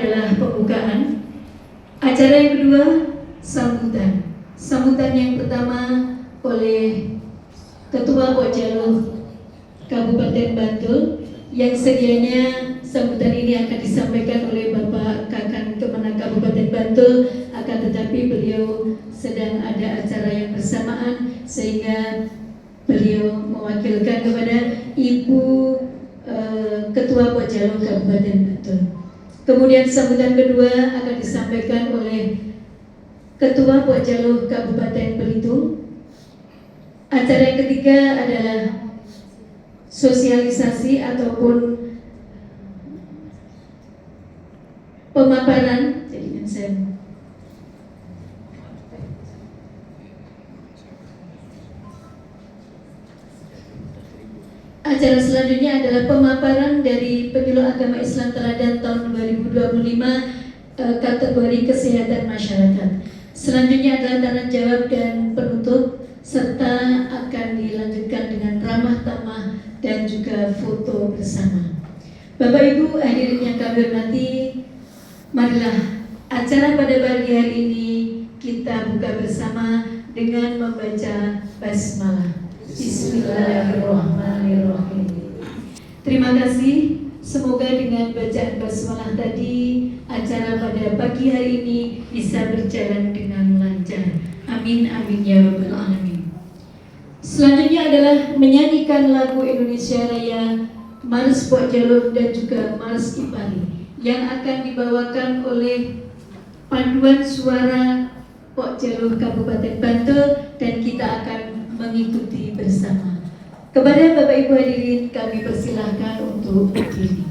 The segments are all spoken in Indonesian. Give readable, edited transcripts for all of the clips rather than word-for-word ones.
adalah pembukaan. Acara yang kedua sambutan. Sambutan yang pertama oleh Ketua Pokjaluh Kabupaten Bantul, yang sedianya sambutan ini akan disampaikan oleh Bapak Kakan Kemenag Kabupaten Bantul, akan tetapi beliau sedang ada acara yang bersamaan sehingga beliau mewakilkan kepada Ibu Ketua Pokjaluh Kabupaten Bantul. Kemudian sambutan kedua akan disampaikan oleh Ketua Pokjaluh Kabupaten Belitung. Acara yang ketiga adalah sosialisasi ataupun pemaparan. Acara selanjutnya adalah pemaparan dari Pemilu Agama Islam Teladan tahun 2025 kategori kesehatan masyarakat. Selanjutnya adalah tanya jawab dan penutup, serta akan dilanjutkan dengan ramah tamah dan juga foto bersama. Bapak Ibu hadirin yang kami hormati, marilah acara pada pagi hari ini kita buka bersama dengan membaca basmalah. Bismillahirrahmanirrahim. Terima kasih. Semoga dengan bacaan basmalah tadi acara pada pagi hari ini bisa berjalan dengan lancar. Amin amin ya rabbal alamin. Selanjutnya adalah menyanyikan lagu Indonesia Raya, Mars Pokjaluh dan juga Mars Ipari yang akan dibawakan oleh Panduan Suara Pokjaluh Kabupaten Bantul, dan kita akan mengikuti bersama. Kepada Bapak Ibu hadirin kami persilahkan untuk berdiri.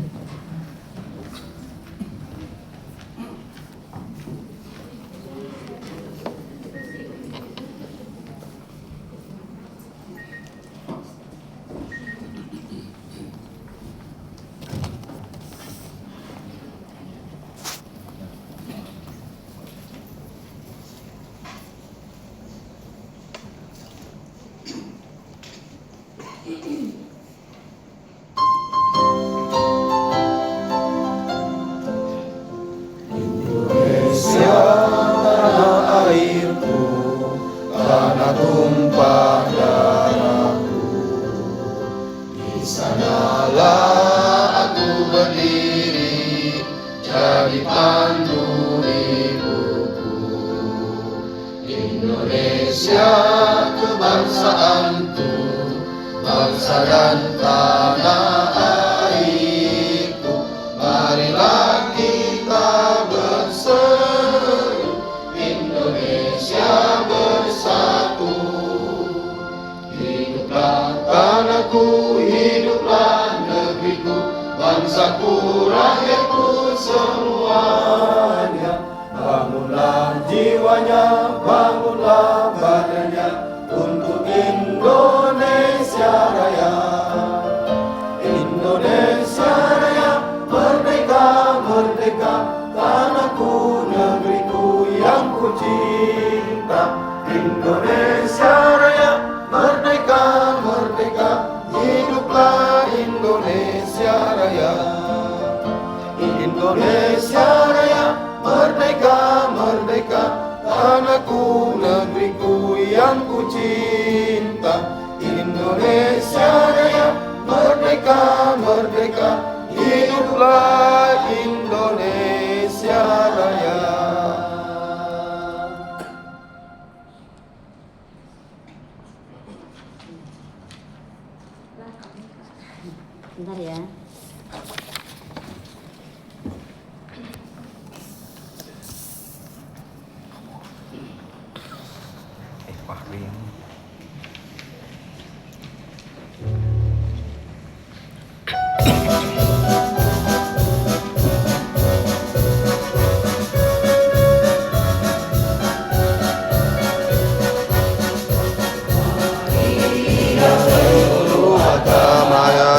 Bentar ya.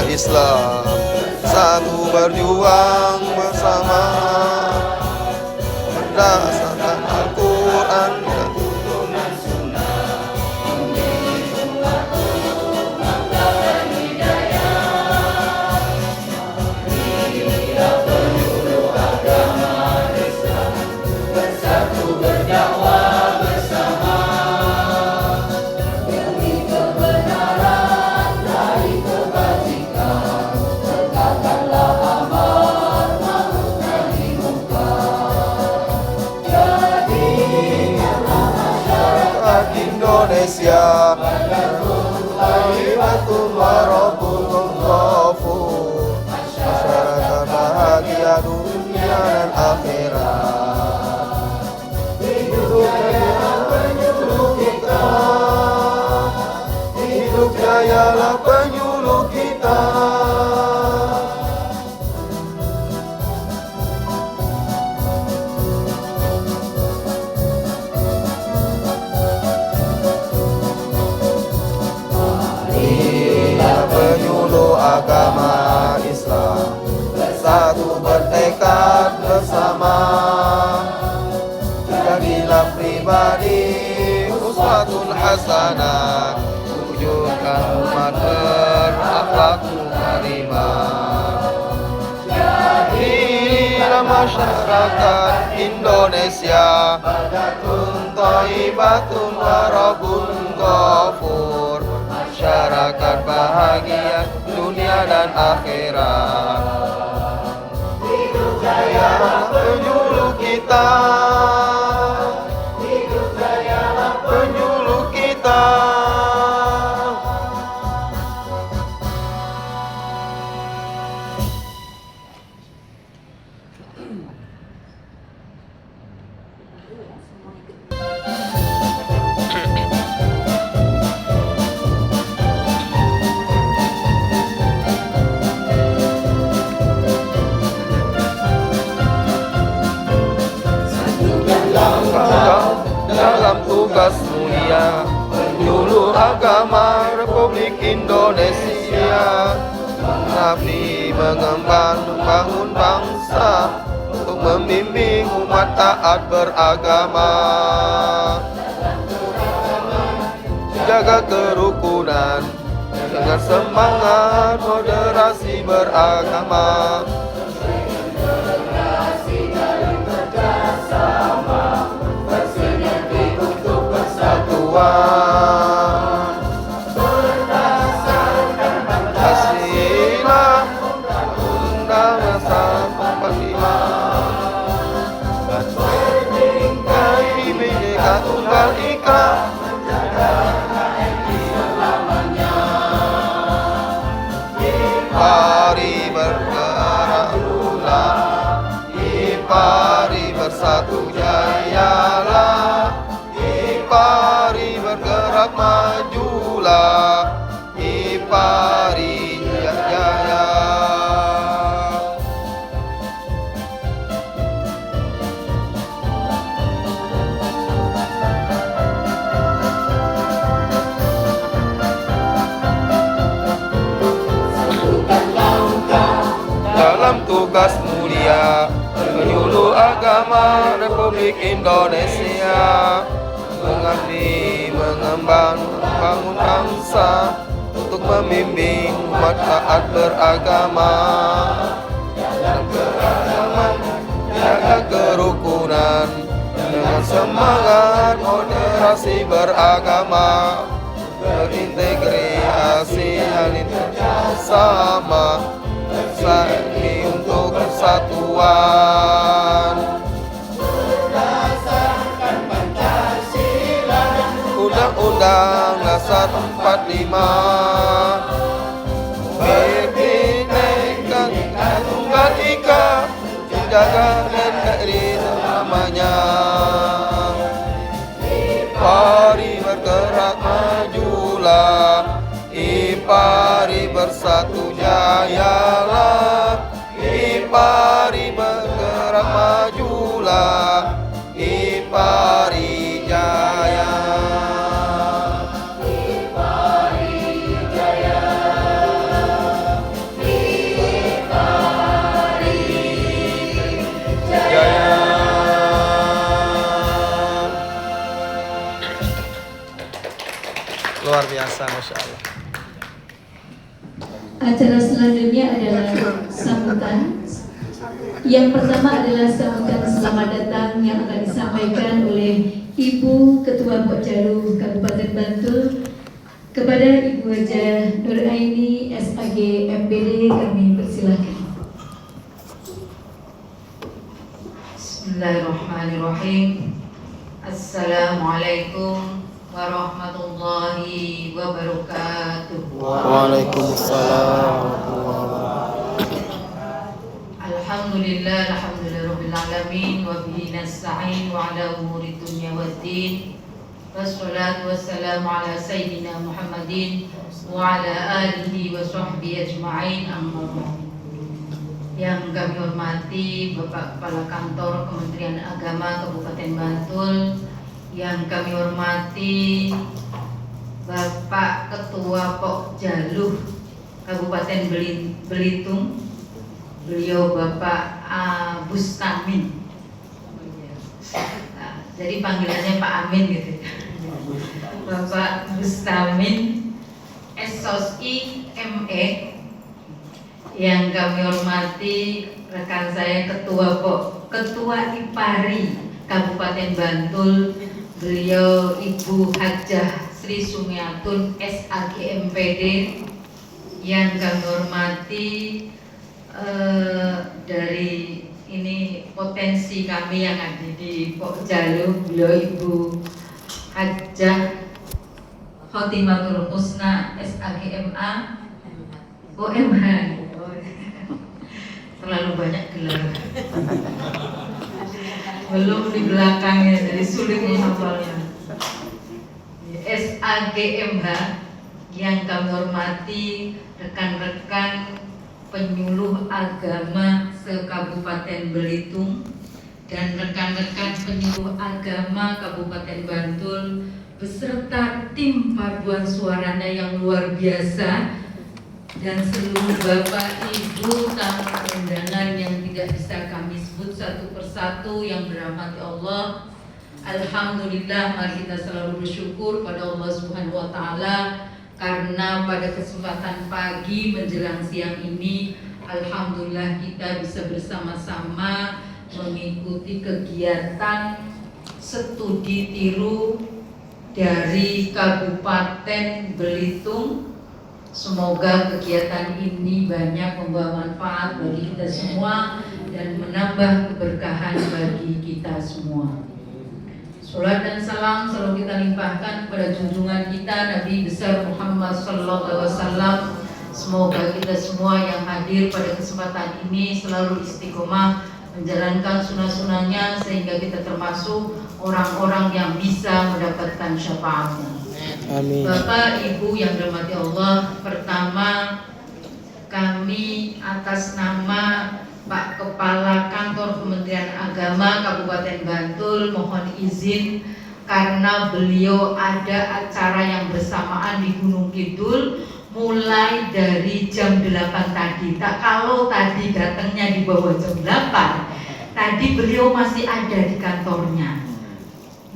Islam satu berjuang bersama berdasarkan Al-Quran dan tuntunan Sunnah, Indonesia. Thayyibatun warabun ghafur. Masyarakat bahagia dunia dan akhirat. Hidup jaya penyuluh kita. Hidup jayalah penyuluh kita. Penyuluh agama Islam bersatu bertekad bersama. Jadilah pribadi uswatun hasanah, wujudkan umat berakhlak karimah. Jadilah masyarakat Indonesia baldatun thayyibatun warabun ghafur. Masyarakat bahagia dunia dan akhirat. Hidup jaya penyuluh kita. Hidup jaya penyuluh kita. Dalam tugas mulia penyuluh agama Republik Indonesia, mengabdi, mengemban, membangun bangsa untuk membimbing umat taat beragama, jaga kerukunan dengan semangat moderasi beragama. Berdasarkan Pancasila, Undang-Undang Dasar 45, dan berdikari Bhinneka Tunggal Ika, menjaga NKRI selamanya. Mari bergerak ulang, mari bersatu jayalah. Ipari bergerak majulah, Ipari jaya. Satukan langkah dalam tugas mulia penyuluh agama Republik Indonesia, mengabdi, mengemban, membangun bangsa untuk membimbing umat taat beragama. Dalam keragaman, jaga kerukunan dengan semangat moderasi beragama, berintegrasi saling kerjasama, bersatu untuk persatuan. Undang-Undang Dasar 45, Bhinneka Tunggal Ika, menjaga NKRI selamanya. Ipari bergerak majulah, Ipari bersatu jayalah. Ipari bergerak majulah, Ipari jaya. Luar biasa, Masya Allah. Acara selanjutnya adalah sambutan. Yang pertama adalah sambutan selamat datang yang akan disampaikan oleh Ibu Ketua Pokjalu Kabupaten Bantul kepada Ibu Haja Nuraini SAG MPD. Kami persilakan. Bismillahirrahmanirrahim. Assalamualaikum warahmatullahi wabarakatuh. Waalaikumsalam warahmatullahi wabarakatuh. Alhamdulillah, alhamdulillahirabbil alamin wa bihi nasta'in wa ala umuri dunya waddin. Wassalatu wassalamu ala sayyidina Muhammadin wa ala alihi wa sahbihi ajma'in, amma ba'd. Yang kami hormati Bapak Kepala Kantor Kementerian Agama Kabupaten Bantul, yang kami hormati Bapak Ketua Pokjaluh Kabupaten Belitung, beliau Bapak Bustamin. Nah, jadi panggilannya Pak Amin gitu. Bapak Bustamin SOSI ME, yang kami hormati rekan saya Ketua IPARI Kabupaten Bantul, beliau Ibu Hajah Sri Sumiatun SAGMPD, yang kami hormati dari ini potensi kami yang ada di Pokjaluh, beliau Ibu Hajah Khotimatul Husna SAGMA OMH. Terlalu banyak gelar, belum di belakangnya, jadi sulit menghafalnya. SAGMH, yang kami hormati rekan-rekan penyuluh agama se-Kabupaten Belitung dan rekan-rekan penyuluh agama Kabupaten Bantul beserta tim paduan suaranya yang luar biasa, dan seluruh Bapak Ibu tamu undangan yang tidak bisa kami sebut satu persatu yang dirahmati Allah. Alhamdulillah, mari kita selalu bersyukur pada Allah Subhanahu wa taala karena pada kesempatan pagi menjelang siang ini alhamdulillah kita bisa bersama-sama mengikuti kegiatan studi tiru dari Kabupaten Belitung. Semoga kegiatan ini banyak membawa manfaat bagi kita semua dan menambah keberkahan bagi kita semua. Salat dan salam selalu kita limpahkan kepada junjungan kita Nabi besar Muhammad SAW. Semoga kita semua yang hadir pada kesempatan ini selalu istiqomah menjalankan sunnah-sunnahnya sehingga kita termasuk orang-orang yang bisa mendapatkan syafaatnya. Amin. Bapak Ibu yang dirahmati Allah, pertama kami atas nama Pak Kepala Kantor Kementerian Agama Kabupaten Bantul mohon izin karena beliau ada acara yang bersamaan di Gunung Kidul mulai dari jam 8 tadi. Kalau tadi datangnya di bawah jam 8, tadi beliau masih ada di kantornya.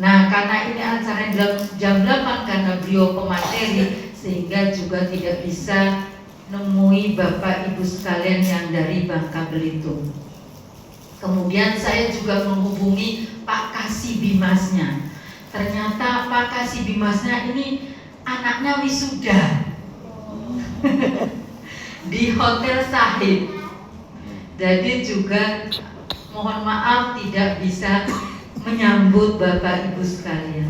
Nah, karena ini acara jam 8 karena beliau pemateri, sehingga juga tidak bisa nemui Bapak Ibu sekalian yang dari Bangka Belitung. Kemudian saya juga menghubungi Pak Kasih Bimasnya. Ternyata Pak Kasih Bimasnya ini anaknya wisuda di Hotel Sahid. Jadi juga mohon maaf tidak bisa menyambut Bapak Ibu sekalian.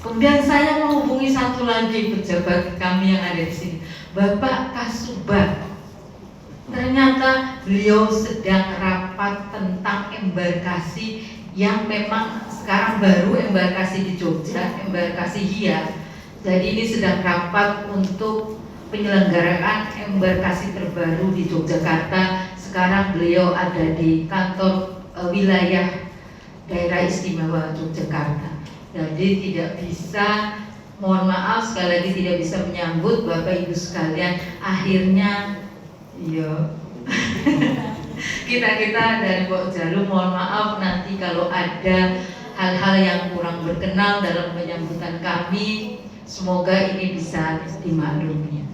Kemudian saya menghubungi satu lagi pejabat kami yang ada di sini, Bapak Kasubag. Ternyata beliau sedang rapat tentang embarkasi yang memang sekarang baru embarkasi di Jogja, embarkasi Hias. Jadi ini sedang rapat untuk penyelenggaraan embarkasi terbaru di Yogyakarta. Sekarang beliau ada di kantor wilayah Daerah Istimewa Yogyakarta. Jadi tidak bisa, mohon maaf sekali lagi tidak bisa menyambut Bapak Ibu sekalian. Akhirnya, kita dari Pokjaluh mohon maaf nanti kalau ada hal-hal yang kurang berkenan dalam penyambutan kami. Semoga ini bisa dimaklumi.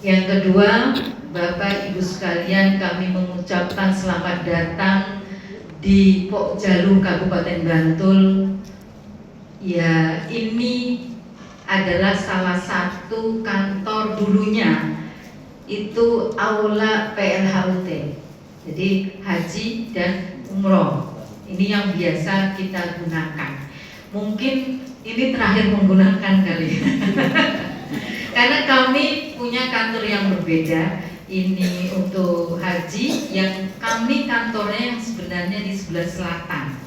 Yang kedua, Bapak Ibu sekalian, kami mengucapkan selamat datang di Pokjaluh Kabupaten Bantul. Ya, ini adalah salah satu kantor dulunya itu aula PLHUT. Jadi haji dan umroh. Ini yang biasa kita gunakan. Mungkin ini terakhir menggunakan kali. Karena kami punya kantor yang berbeda. Ini untuk haji yang kami kantornya yang sebenarnya di sebelah selatan.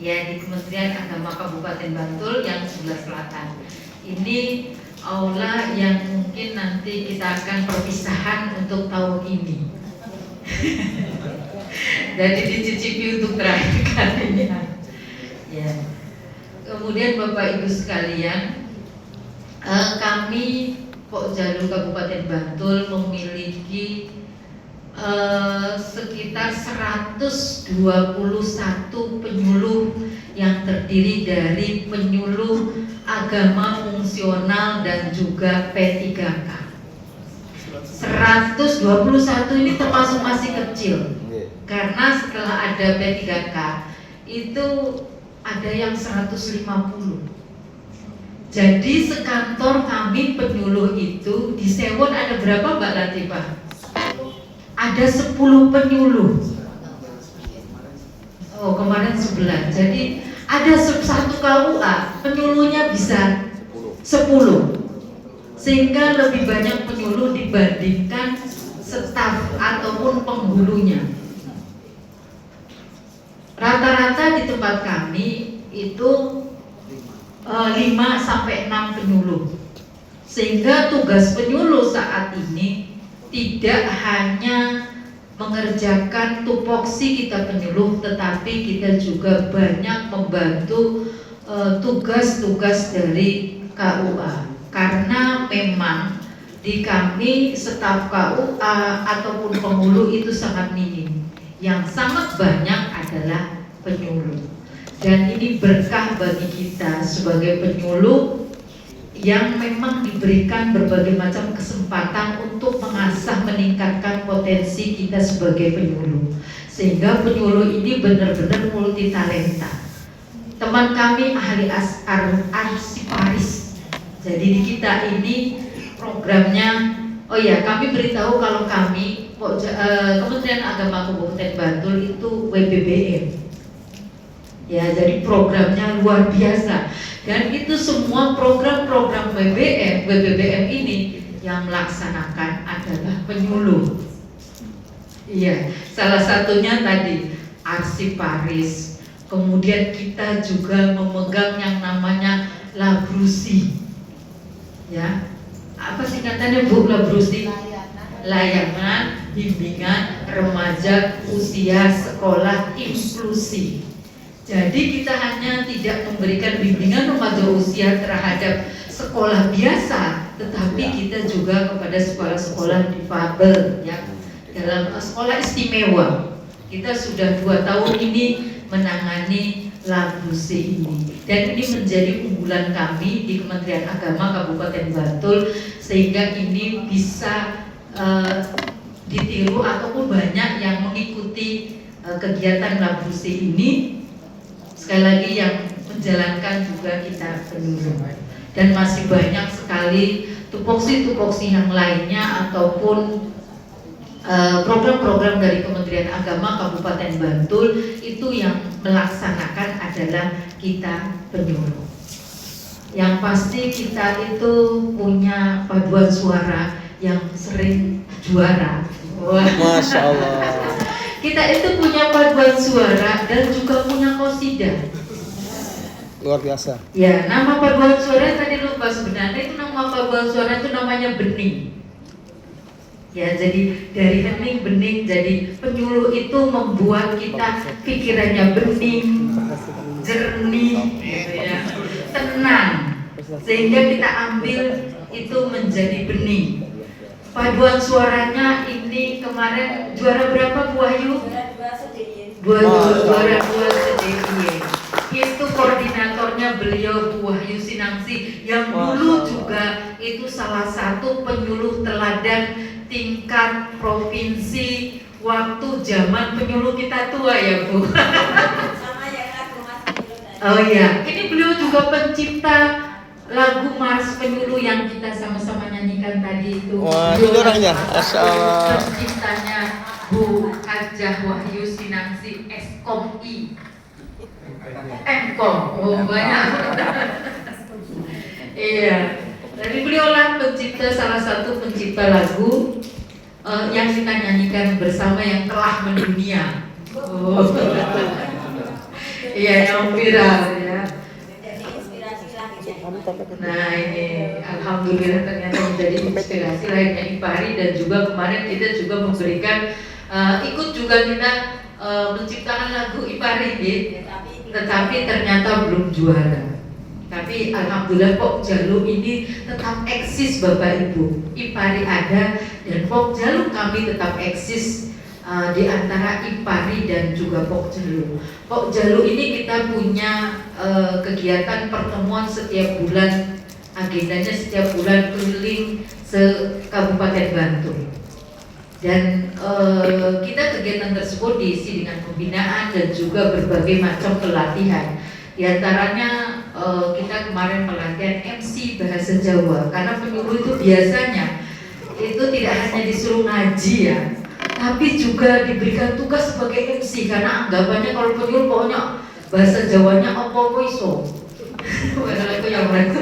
Ya, di Kementerian Agama Kabupaten Bantul yang sebelah selatan. Ini aula yang mungkin nanti kita akan perpisahan untuk tahun ini. Jadi dicicipi untuk terakhir kalinya. Ya. Kemudian Bapak Ibu sekalian, kami Pokjalu Kabupaten Bantul memiliki sekitar 121 penyuluh yang terdiri dari penyuluh agama fungsional dan juga P3K. 121 ini termasuk masih kecil, karena setelah ada P3K itu ada yang 150. Jadi sekantor kami penyuluh itu di Sewon ada berapa Mbak Latifah? Ada 10 penyuluh. Oh, kemarin 11. Jadi ada satu KUA penyuluhnya bisa 10. Sehingga lebih banyak penyuluh dibandingkan staf ataupun penghulunya. Rata-rata di tempat kami itu 5 sampai 6 penyuluh. Sehingga tugas penyuluh saat ini tidak hanya mengerjakan tupoksi kita penyuluh, tetapi kita juga banyak membantu tugas-tugas dari KUA. Karena memang di kami staf KUA ataupun penghulu itu sangat minim. Yang sangat banyak adalah penyuluh. Dan ini berkah bagi kita sebagai penyuluh yang memang diberikan berbagai macam kesempatan untuk mengasah, meningkatkan potensi kita sebagai penyuluh. Sehingga penyuluh ini benar-benar multi talenta. Teman kami ahli arsiparis. Jadi di kita ini programnya, oh ya, kami beritahu kalau kami Kementerian Agama Kabupaten Bantul itu WBBM. Ya, jadi programnya luar biasa. Dan itu semua program-program WBBM ini yang melaksanakan adalah penyuluh. Iya, salah satunya tadi arsiparis. Kemudian kita juga memegang yang namanya Labrusi. Ya, apa singkatannya Bu Labrusi? Layanan bimbingan remaja usia sekolah inklusi. Jadi kita hanya tidak memberikan bimbingan remaja usia terhadap sekolah biasa, tetapi kita juga kepada sekolah-sekolah difabel, ya, dalam sekolah istimewa. Kita sudah 2 tahun ini menangani Labrusi ini, dan ini menjadi unggulan kami di Kementerian Agama Kabupaten Bantul, sehingga ini bisa ditiru ataupun banyak yang mengikuti kegiatan Labrusi ini. Sekali lagi yang menjalankan juga kita penyuluh, dan masih banyak sekali tupoksi-tupoksi yang lainnya ataupun program-program dari Kementerian Agama Kabupaten Bantul itu yang melaksanakan adalah kita penyuluh. Yang pasti kita itu punya paduan suara yang sering juara. Wah. Masya Allah. Kita itu punya paduan suara dan juga punya qasidah. Luar biasa. Ya, nama paduan suara tadi lupa, sebenarnya itu nama paduan suara itu namanya bening. Ya, jadi dari hening bening, jadi penyuluh itu membuat kita pikirannya bening, jernih, gitu ya, tenang, sehingga kita ambil itu menjadi bening. Paduan suaranya ini kemarin juara berapa Bu Ayu? Juara 2 CDIY. Itu koordinatornya beliau Bu Wahyu Sinangsi yang dulu juga itu salah satu penyuluh teladan tingkat provinsi waktu zaman penyuluh kita tua ya Bu. Oh iya, ini beliau juga pencipta lagu Mars Penyuluh yang kita sama-sama nyanyikan tadi itu. Wah, itu orangnya, Masya Allah. Penciptanya Bu Hajah Wahyu Sinangsi Eskom I. Emkom, oh banyak. Iya. Jadi beliaulah salah satu pencipta lagu yang kita nyanyikan bersama yang telah mendunia. Oh. Iya, yang viral ya. Jadi inspirasi lah gitu. Nah ini alhamdulillah ternyata menjadi inspirasi lainnya Ipari, dan juga kemarin kita juga memberikan ikut juga kita menciptakan lagu Ipari gitu. Tetapi ternyata belum juara. Tapi alhamdulillah Pok Jalu ini tetap eksis Bapak Ibu. Ipari ada dan Pok Jalu kami tetap eksis di antara Ipari dan juga Pok Jalu. Pok Jalu ini kita punya kegiatan pertemuan setiap bulan, agendanya setiap bulan keliling se-Kabupaten Bantul. Dan kita kegiatan tersebut diisi dengan pembinaan dan juga berbagai macam pelatihan. Di antaranya kita kemarin pelatihan MC bahasa Jawa, karena penyuluh itu biasanya itu tidak hanya disuruh ngaji ya, tapi juga diberikan tugas sebagai MC, karena anggapannya kalau penyuluh pokoknya bahasa Jawanya apa iso. Aku yang mereka.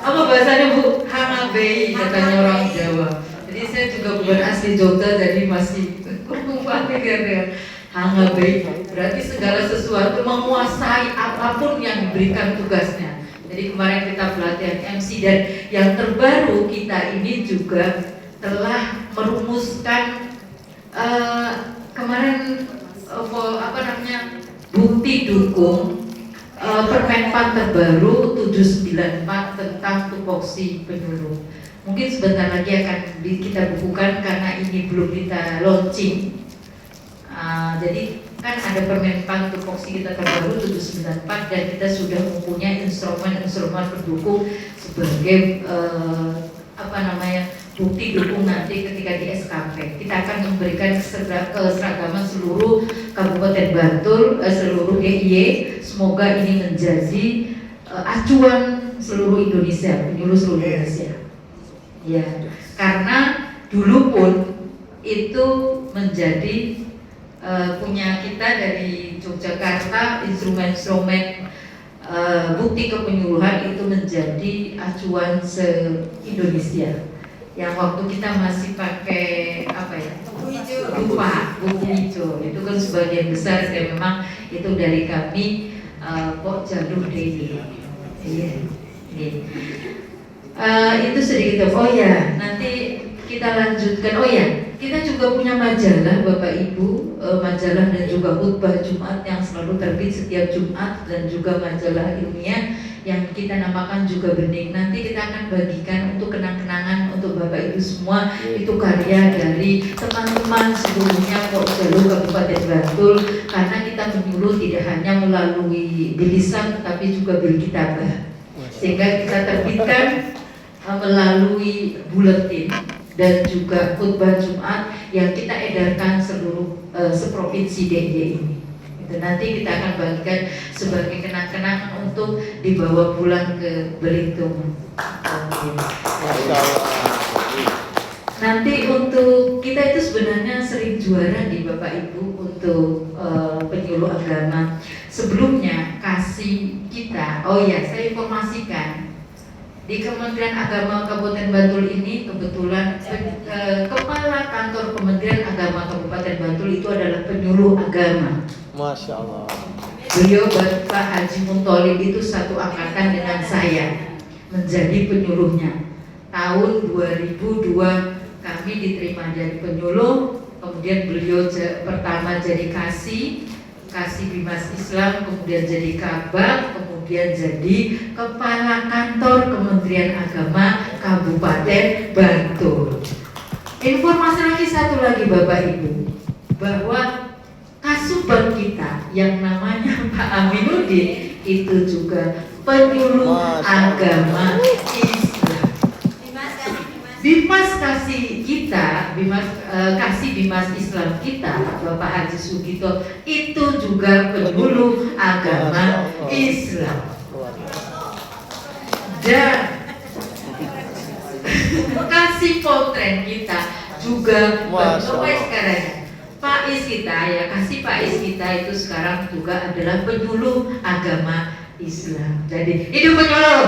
Apa bahasanya Bu? Hangabei katanya orang Jawa. Jadi saya juga bukan asli Jogja, jadi masih kumpulkan ya. Hangabei berarti segala sesuatu, menguasai apapun yang diberikan tugasnya. Jadi kemarin kita pelatihan MC, dan yang terbaru kita ini juga telah merumuskan kemarin bukti dukung Permenpan terbaru 794 tentang tupoksi penyuluh. Mungkin sebentar lagi akan kita bukukan karena ini belum kita launching. Jadi kan ada Permenpan tupoksi kita terbaru 794, dan kita sudah mempunyai instrumen-instrumen pendukung sebagai bukti dukung nanti ketika di SKP. Kita akan memberikan keseragaman seluruh Kabupaten Bantul, seluruh DIY. Semoga ini menjadi acuan seluruh Indonesia, penyuluh seluruh Indonesia. Ya, karena dulu pun itu menjadi punya kita dari Yogyakarta, instrumen-instrumen bukti kepenyuluhan itu menjadi acuan se-Indonesia. Yang waktu kita masih pakai buku hijau itu kan sebagian besar dan memang itu dari kami Pok Jalu Daily. Iya. Itu sedikit. Oh ya, nanti kita lanjutkan. Oh ya, kita juga punya majalah Bapak Ibu, majalah dan juga khutbah Jumat yang selalu terbit setiap Jumat, dan juga majalah ilmiah yang kita namakan juga Bening. Nanti kita akan bagikan untuk kenang-kenangan untuk Bapak Ibu semua. Itu karya dari teman-teman seluruhnya Pok Jalu Kabupaten Bantul, karena kita menyuluh tidak hanya melalui bilisan tetapi juga bilkitabah, sehingga kita terbitkan melalui buletin dan juga khutbah Jumat yang kita edarkan seluruh seprovinsi DIY ini. Itu nanti kita akan bagikan sebagai kenang-kenangan untuk dibawa pulang ke Belitung. Nanti untuk kita itu sebenarnya sering juara di Bapak Ibu untuk penyuluh agama. Sebelumnya kasih kita, oh ya saya informasikan, di Kementerian Agama Kabupaten Bantul ini kebetulan Kepala Kantor Kementerian Agama Kabupaten Bantul itu adalah penyuluh agama. Masya Allah. Beliau Bapak Haji Muntolib itu satu angkatan dengan saya menjadi penyuluhnya. Tahun 2002 kami diterima jadi penyuluh, kemudian beliau pertama jadi kasih Bimas Islam, kemudian jadi kabak, kemudian jadi Kepala Kantor Kementerian Agama Kabupaten Bantul. Informasi lagi satu lagi Bapak Ibu, bahwa Kasubag kita yang namanya Pak Aminuddin itu juga penyuluh agama Islam. Bimas kasih kita, Bimas Islam kita, Bapak Haji Sugito itu juga penyuluh agama Islam. Dan kasih potret kita juga sekarang. Pak Is kita ya, kasih Pak Is kita itu sekarang juga adalah penyuluh agama Islam. Jadi hidup penyuluh.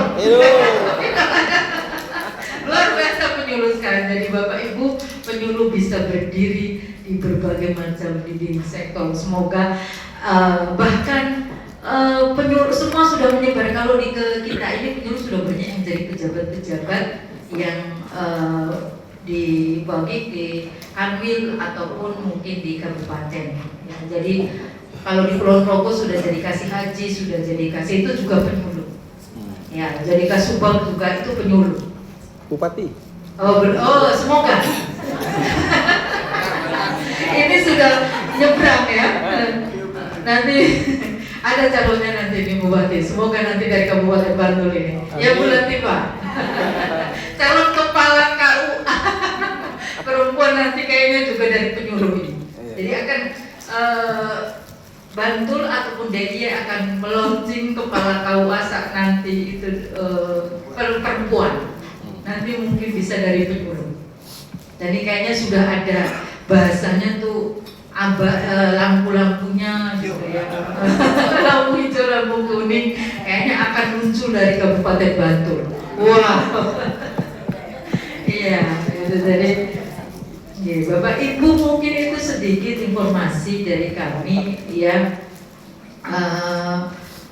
Luar biasa penyuluh sekarang. Jadi Bapak Ibu penyuluh bisa berdiri di berbagai macam leading sektor. Semoga bahkan penyuluh semua sudah menyebar. Kalau di ke kita ini penyuluh sudah banyak yang jadi pejabat-pejabat yang dibagi di Kanwil ataupun mungkin di kabupaten. Ya, jadi kalau di Kulon Progo sudah jadi kasih haji, sudah jadi kasih itu juga penyuluh. Ya, jadi kasubag juga itu penyuluh. Bupati. Oh, semoga. Ini sudah nyebrang ya. Nanti ada calonnya nanti di Bupati. Semoga nanti dari Kabupaten Bantul ini. Ya Bu Latifah. Calon kepala KU perempuan nanti kayaknya juga dari penyuluh ini. Jadi akan Bantul ataupun DIY akan meluncing kepala KUA saat nanti itu perempuan. Nanti mungkin bisa dari penyuluh. Jadi kayaknya sudah ada bahasanya tuh lampu-lampunya gitu ya. Lampu hijau, lampu kuning kayaknya akan muncul dari Kabupaten Bantul. Wah. Iya, itu jadi ya, Bapak Ibu mungkin itu sedikit informasi dari kami ya.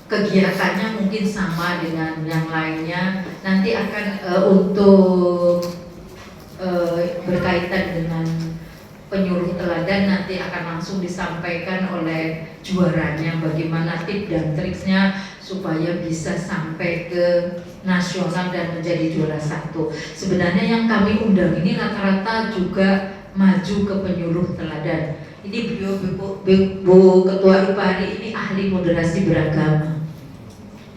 Kegiatannya mungkin sama dengan yang lainnya. Nanti akan untuk berkaitan dengan penyuluh teladan nanti akan langsung disampaikan oleh juaranya bagaimana tips dan triksnya supaya bisa sampai ke nasional dan menjadi juara satu. Sebenarnya yang kami undang ini rata-rata juga maju ke penyuluh teladan. Ini beliau Bu Ketua IPARI ini ahli moderasi beragama,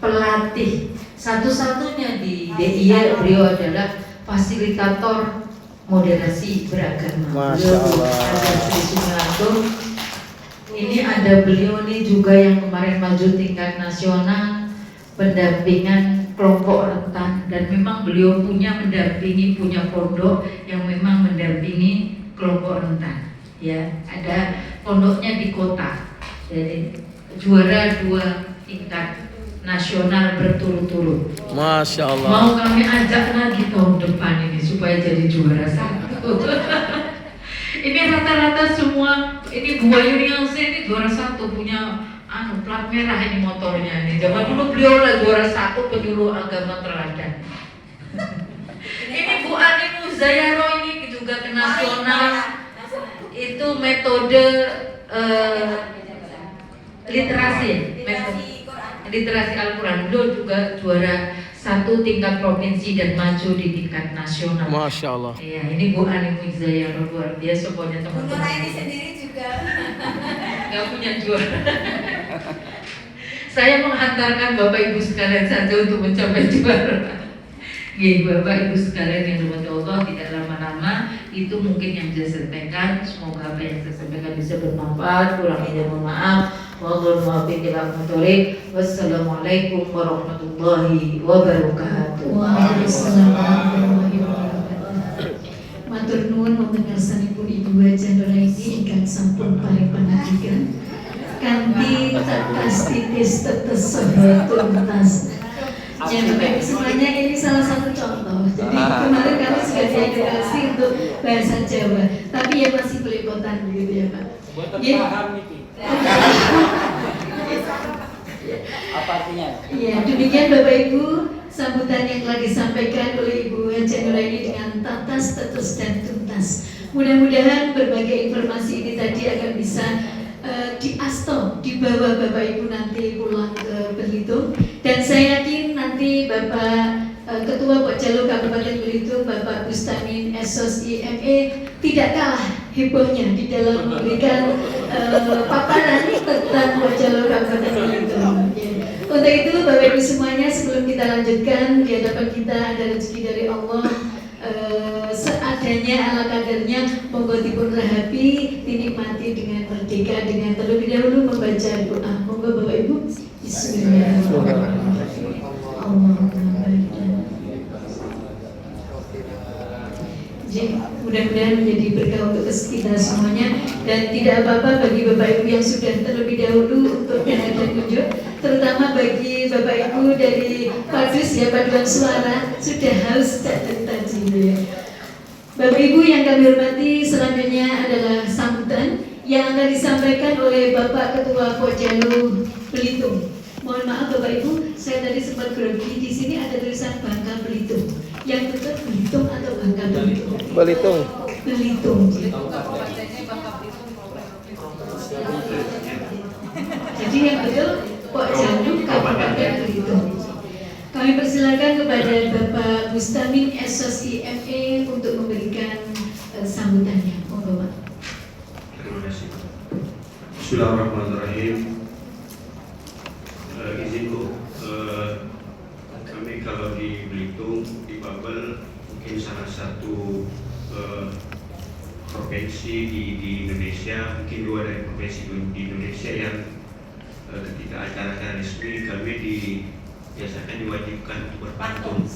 pelatih satu-satunya di DIY. Beliau adalah fasilitator moderasi beragama. Masya Allah. Ada Sri Sumiarto. Ini ada beliau nih juga yang kemarin maju tingkat nasional pendampingan kelompok rentan, dan memang beliau punya pondok yang memang mendampingi kelompok rentan. Ya, ada pondoknya di kota. Jadi juara 2 tingkat nasional berturut-turut. Masya Allah. Mau kami ajak lagi tahun depan ini supaya jadi juara 1. Ini rata-rata semua, ini Bu Ayu Ningsih ini juara 1, punya plat merah ini motornya ini. Zaman dulu beliau lah juara 1 penyuluh agama teladan. Ini Bu Ani Muzayaro ini juga ke nasional. Itu metode literasi Al-Quran. Beliau juga juara 1 tingkat provinsi dan maju di tingkat nasional. Masya Allah. Iya, ini Bu Ani Muzayaro luar biasa pokoknya Bu teman-teman. Nuraini sendiri juga Gak punya juara. Saya menghantarkan Bapak Ibu sekalian saja untuk mencapai juara. Ya, Bapak Ibu sekalian yang dirahmati Allah, tidak lama-lama itu mungkin yang saya sampaikan. Semoga apa yang saya sampaikan bisa bermanfaat. Kurangnya mohon maaf. Wassalamualaikum warahmatullahi wabarakatuh. Waalaikumsalam warahmatullahi wabarakatuh. Matur nuwun wonten ngarsanipun Ibu Haja Nuraini ingkang sampun paring pangandikan kanthi tetes titis tetes saha tuntas. Ya, Bapak Ibu semuanya, ini salah satu contoh. Jadi kemarin kami sudah diedukasi untuk bahasa Jawa, tapi ya masih belepotan begitu ya Pak. Apa artinya? Ya, demikian Bapak Ibu sambutan yang telah disampaikan oleh Ibu Haja Nuraini dengan tetes, tetes dan tuntas. Mudah-mudahan berbagai informasi ini tadi akan bisa diasto, dibawa Bapak Ibu nanti pulang ke Belitung. Dan saya yakin nanti Bapak Ketua Pokjalu Kabupaten Belitung, Bapak Bustamin Esos IME tidak kalah hebohnya di dalam memberikan paparan tentang Pokjalu Kabupaten Belitung. Untuk itu Bapak Ibu semuanya, sebelum kita lanjutkan, di hadapan kita ada rezeki dari Allah, seadanya ala kadarnya, monggo dipun rahapi, dinikmati dengan merdeka dengan terlebih dahulu membaca doa. Monggo Bapak Ibu. Bismillahirrahmanirrahim. Allahumma barik. Mudah-mudahan menjadi berkah untuk kita semuanya, dan tidak apa-apa bagi Bapak Ibu yang sudah terlebih dahulu untuk dana dan kunjung, terutama bagi Bapak Ibu dari Padus ya, paduan suara sudah haus dari tadi ya. Bapak Ibu yang kami hormati, selanjutnya adalah sambutan yang akan disampaikan oleh Bapak Ketua Pokjalu Belitung. Mohon maaf Bapak Ibu, saya tadi sempat grogi, di sini ada tulisan Bangka Belitung. Yang betul Belitung atau Bangka Belitung? Belitung. Belitung. Jadi yang betul Pokjalu Kabupaten Belitung. Kami persilakan kepada Bapak Bustamin SOSI ME untuk memberikan sambutannya. Monggo Pak. Terima kasih. Bismillahirrahmanirrahim. Izin Bu, kami kalau di Belitung, di Babel mungkin salah satu provinsi di Indonesia, mungkin dua dari provinsi di Indonesia yang ketika acara-acara resmi kami biasakan diwajibkan untuk berpantun.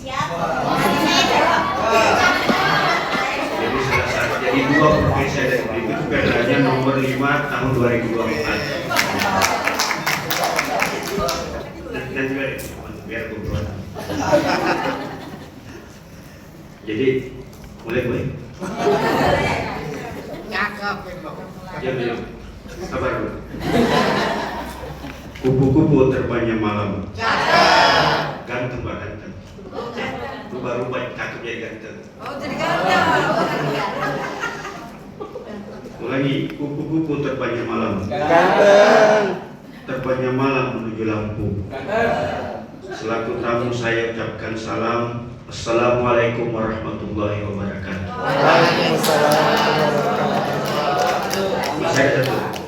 Jadi dua provinsi ada di Belitung itu perdaannya nomor 5 tahun 2024. Nanti biar kumpulan. Jadi mulai gue. Ya, sabar dulu. Kupu-kupu terbangnya malam. Ganteng Pak, ganteng. Lu baru cakep ya ganteng. Oh, jadi ganteng. Ulangi, kupu-kupu terbangnya malam. Ganteng. Terbangnya malam menuju Lampung. Selaku tamu saya ucapkan salam. Assalamualaikum warahmatullahi wabarakatuh. Masih ada satu.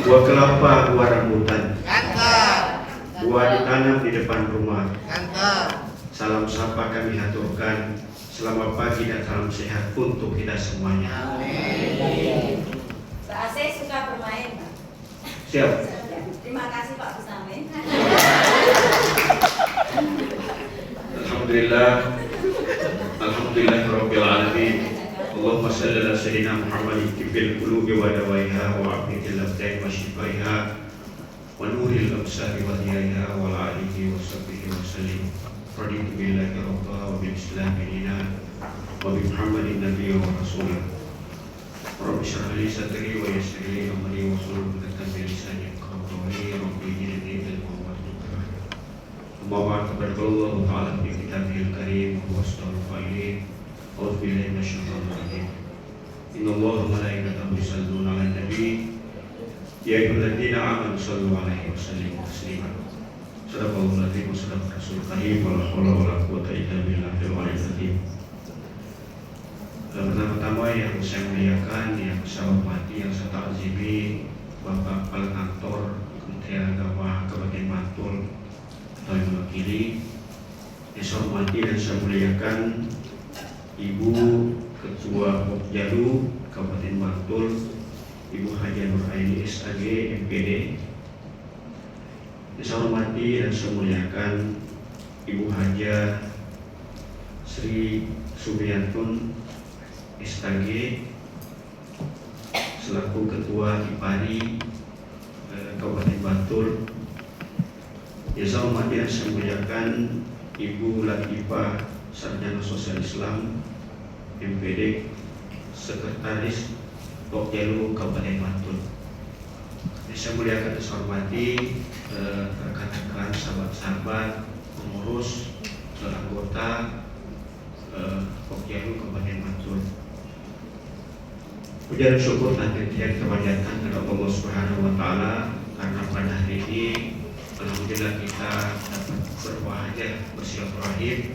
Buah kelapa, buah rambutan. Buah ditanam di depan rumah. Salam sapa kami haturkan. Selamat pagi dan salam sehat untuk kita semuanya. Pak Aceh suka bermain, Pak. Siap. Terima kasih Pak Bustamin. Alhamdulillahirabbil alamin. Allahumma shalli ala sayyidina Muhammadin fil qulubi wa dawaiha wa afiyatil abdan wa shifaiha wa nuril absari wa diyaiha wa alihi wa sahbihi wa sallim. Raditu billahi rabba wa bil islam dinina wa bi Muhammadin nabiyya wa rasulah. Rabbi shrah li sadri wa yassir li amri wa hlul 'uqdatam min lisani yafqahu qawli. Rabbi ij'alni minal muwaffiqin. Amma ba'd, qala Allah ta'ala fi kitabihil karim wa huwa asdaqul qa'ilin. A'udzu billahi minasyaitonir rajim. Innallaha wa malaikatahu yusholluna 'alan nabi. Ya ayyuhalladzina amanu shallu 'alaihi wa sallimu taslima. Shadaqallahul 'azim wa shadaqa rasulul karim wa la haula wa la quwwata illa billahil 'aliyyil 'azim. Pertama-tama yang saya muliakan, yang saya hormati, yang saya ta'zimi Bapak Kepala Kantor Kementerian Agama Kabupaten Bantul atau yang mewakili. Yang saya hormati dan saya muliakan Ibu Ketua Pokjalu Kabupaten Bantul, Ibu Haja Nuraini SAG MPD. Yang saya hormati dan saya muliakan Ibu Haja Sri Subriyantun SKG selaku Ketua IPARI Kabupaten Bantul. Yang saya hormati dan saya muliakan Ibu Latifah Sarjana Sosial Islam MPD, Sekretaris Pokjalu Kabupaten Bantul. Yang saya muliakan dan saya hormati rekan-rekan, sahabat-sahabat, pengurus, anggota Pokjalu Kabupaten Bantul. Puja dan syukur nanti kita panjatkan kepada Allah Subhanahu wa Ta'ala karena pada hari ini alhamdulillah kita dapat berbahagia bersilaturahim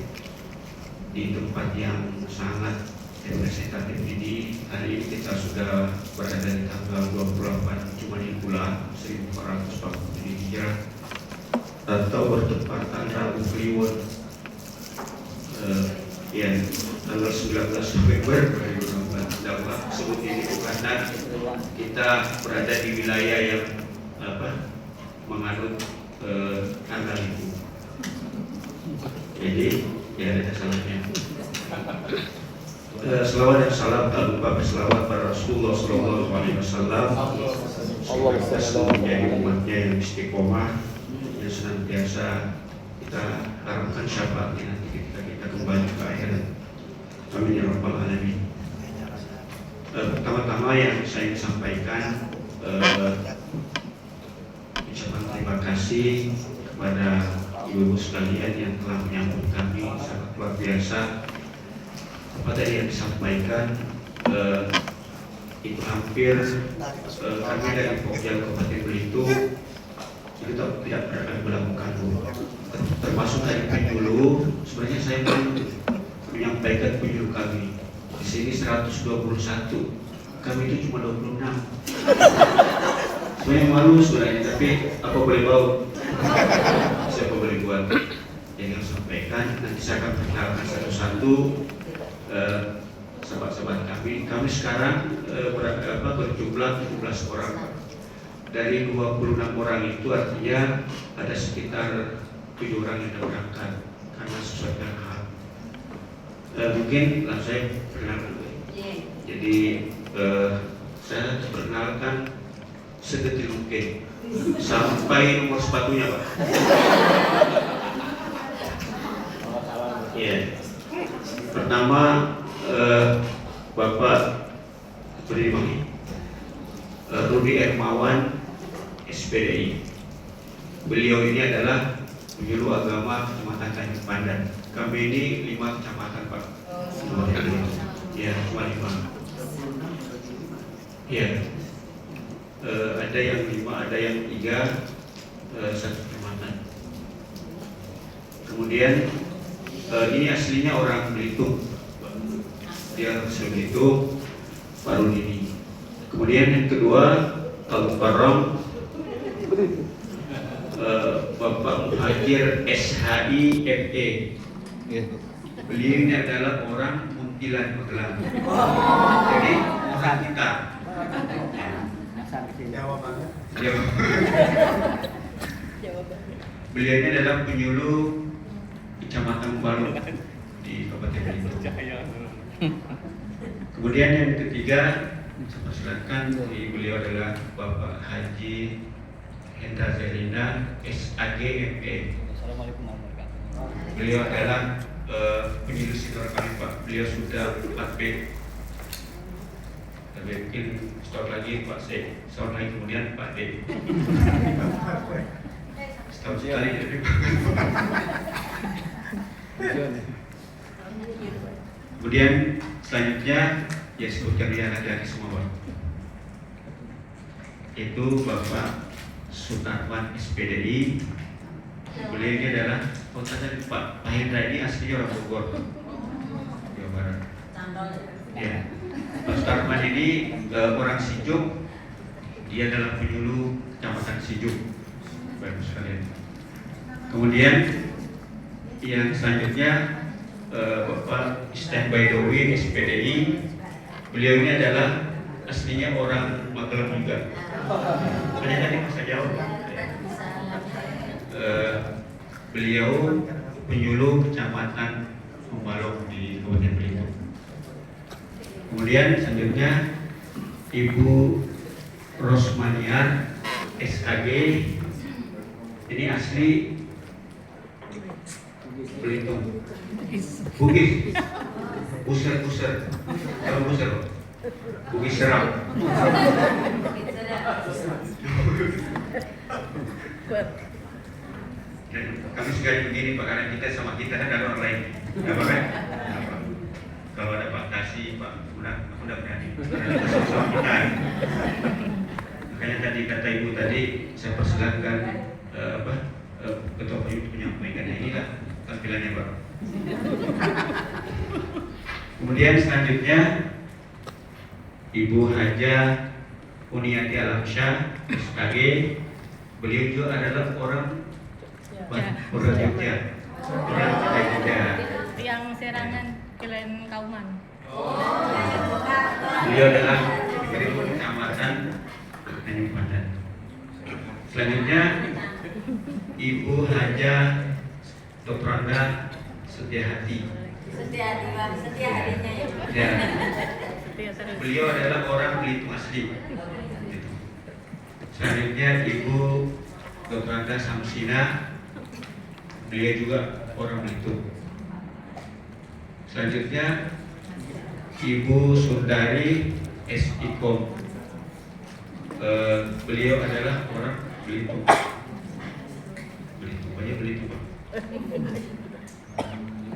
di tempat yang sangat representatif ini. Hari ini kita sudah berada di tanggal 28 Jumadil Ula 1447 Hijrah atau bertepatan Rabu Kliwon tanggal 19 November 2024. Dapat sebut ini karena kita berada di wilayah yang menganut tanggal itu. Jadi ya ada salahnya. Selawat dan salam tak lupa berselawat pada Rasulullah SAW yang menjadi umatnya yang istiqomah, yang senantiasa kita harapkan syafaatnya nanti ketika kita kembali ke akhirat. Amin ya rabbal alamin. Pertama-tama yang saya ingin sampaikan ucapan terima kasih kepada ibu-ibu sekalian yang telah menyambut kami sangat luar biasa. Apa tadi yang disampaikan itu hampir kami dari Pokja Kabupaten Belitung itu tidak pernah melakukan, termasuk dari penyuluh. Sebenarnya saya pun menyampaikan penyuluh kami di sini 121, kami itu cuma 26. Sebenarnya malu sebenarnya, tapi apa boleh bau, siapa boleh buat. Yang sampaikan nanti saya akan perkenalkan satu-satu sahabat-sahabat kami. Kami sekarang berjumlah 17 orang. Dari 26 orang itu artinya ada sekitar 7 orang yang sudah berangkat karena sesuatu yang hal. Mungkin saya perkenalkan. Jadi saya perkenalkan sedetil mungkin sampai nomor sepatunya, Pak. Iya. Pertama Bapak beri Rudi Hermawan SPDI. Beliau ini adalah penyuluh agama Kecamatan Tanjung Pandan. Kami ini 5 kecamatan, Pak. Ya, cuma 5. Ya. Ada yang 5, ada yang 3, 1 kecamatan. Kemudian ini aslinya orang Belitung. Dia asli Belitung, Pak Rudi ini. Kemudian yang kedua Al-Mukarram Bapak Muhajir SHI ME. Beliau ini adalah orang Muntilan Magelang. Jadi orang kita. Beliau ini adalah penyuluh Kecamatan Baru di Kabupaten Belitung. Kemudian yang ketiga, saya persilakan, beliau adalah Bapak Haji Hendra Zerina SAG ME. Beliau adalah penyuluh senior kami, Pak. Beliau sudah 4B. Tapi mungkin setahun lagi Pak C, setahun lagi kemudian Pak D. Setahun sekali jadi Pak. Kemudian selanjutnya ya sebutkan dia anak-anak semua, Pak. Itu Bapak Sutarwan SPDI. Beliau ini adalah kota dari Pak Hendra ini aslinya orang Bogor, Jawa Barat. Ya. Pak Sutarwan ini orang Sijuk. Dia adalah penyuluh Kecamatan Sijuk. Baik sekalian. Kemudian yang selanjutnya Bapak Istighfar Dowi SPDI. Beliau ini adalah aslinya orang Magelang juga. Hanya tadi masa jauh. Beliau penyuluh Kecamatan Pembalong di Kabupaten Belitung. Kemudian selanjutnya Ibu Rosmaniar SAG. Ini asli Belitung. Bugis. Buser. Kalau Buser, Bugis Seram. Dan kami sekali begini Pak, karena kita sama kita kan ada orang lain. Gak apa-apa kan? Kalau ada Pak Kasih, Pak aku udah berani. Sama kita. Makanya tadi kata Ibu tadi, saya persilakan Ketua Payung menyampaikan. Inilah tampilannya, Pak. Kemudian selanjutnya Ibu Haja Uniati Alamsyah SKG. Beliau juga adalah orang Jogja. Orang Jogja. Yang Serangan Kelen Kauman. Beliau adalah Kecamatan Tanjung Pandan. Selanjutnya Ibu Haja Dr. Anda Setiahati. Setia harinya ya. Ya. Beliau adalah orang Belitung asli. Selanjutnya Ibu Dr. Anda Samsina, beliau juga orang Belitung. Selanjutnya Ibu Sundari S. Ikom, beliau adalah orang Belitung. Belitung aja Belitung.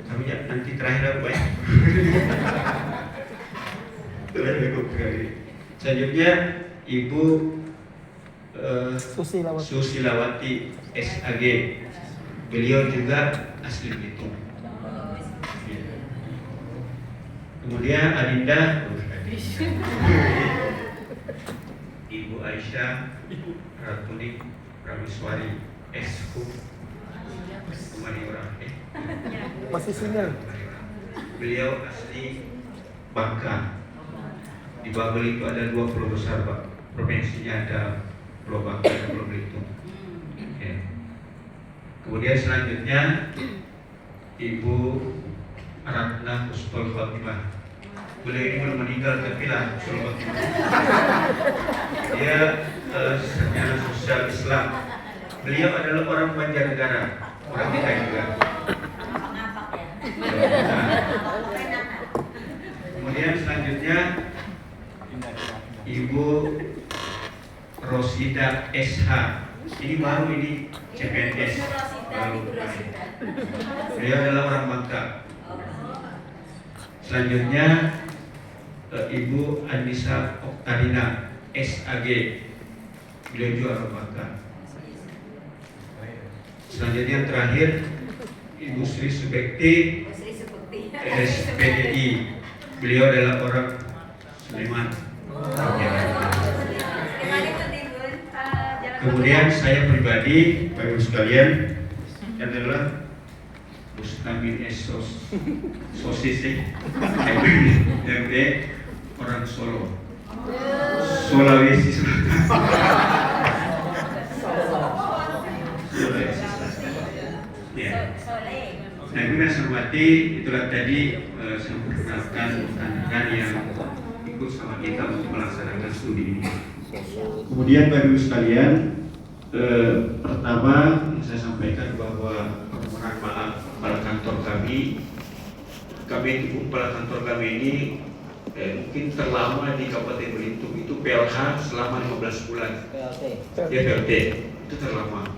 Kami ya nanti terakhir apa ya? Selanjutnya Ibu Susilawati SAG, beliau juga asli Belitung. Kemudian Adinda Ibu Aisyah Ratuni Prameswari SHU, kembali orang Masih single. Beliau asli Bangka. Di Babel itu ada 2 pulau besar, Pak. Provinsinya ada Pulau Bangka dan Pulau Belitung. Ya. Kemudian selanjutnya Ibu Ratna Husnul Khotimah. Beliau ini belum meninggal tapi lah Husnul Khotimah. Dia sarjana sosial Islam. Beliau adalah orang Banjarnegara, orang kita juga. Kemudian selanjutnya Ibu Rosida SH, ini baru ini CPNS baru. Beliau adalah orang Bangka. Selanjutnya Ibu Anissa Oktarina SAG, beliau juga orang Bangka. Selanjutnya terakhir Ibu Sri Subekti SPDI, beliau adalah orang Sleman. Kemudian saya pribadi, Bapak Ibu sekalian, adalah Bustamin Sosis MD orang Solo, Sulawesi Selatan. Sulawesi Selatan. Ya. Nah, ini saya hormati, itulah tadi saya memperkenalkan rekan-rekan yang ikut sama kita untuk melaksanakan studi ini. Kemudian Bapak Ibu sekalian, pertama yang saya sampaikan bahwa permohonan maaf kepala kantor kami itu kepala kantor kami ini mungkin terlama di Kabupaten Belitung itu PLH selama 15 bulan. Ya PLT itu terlama.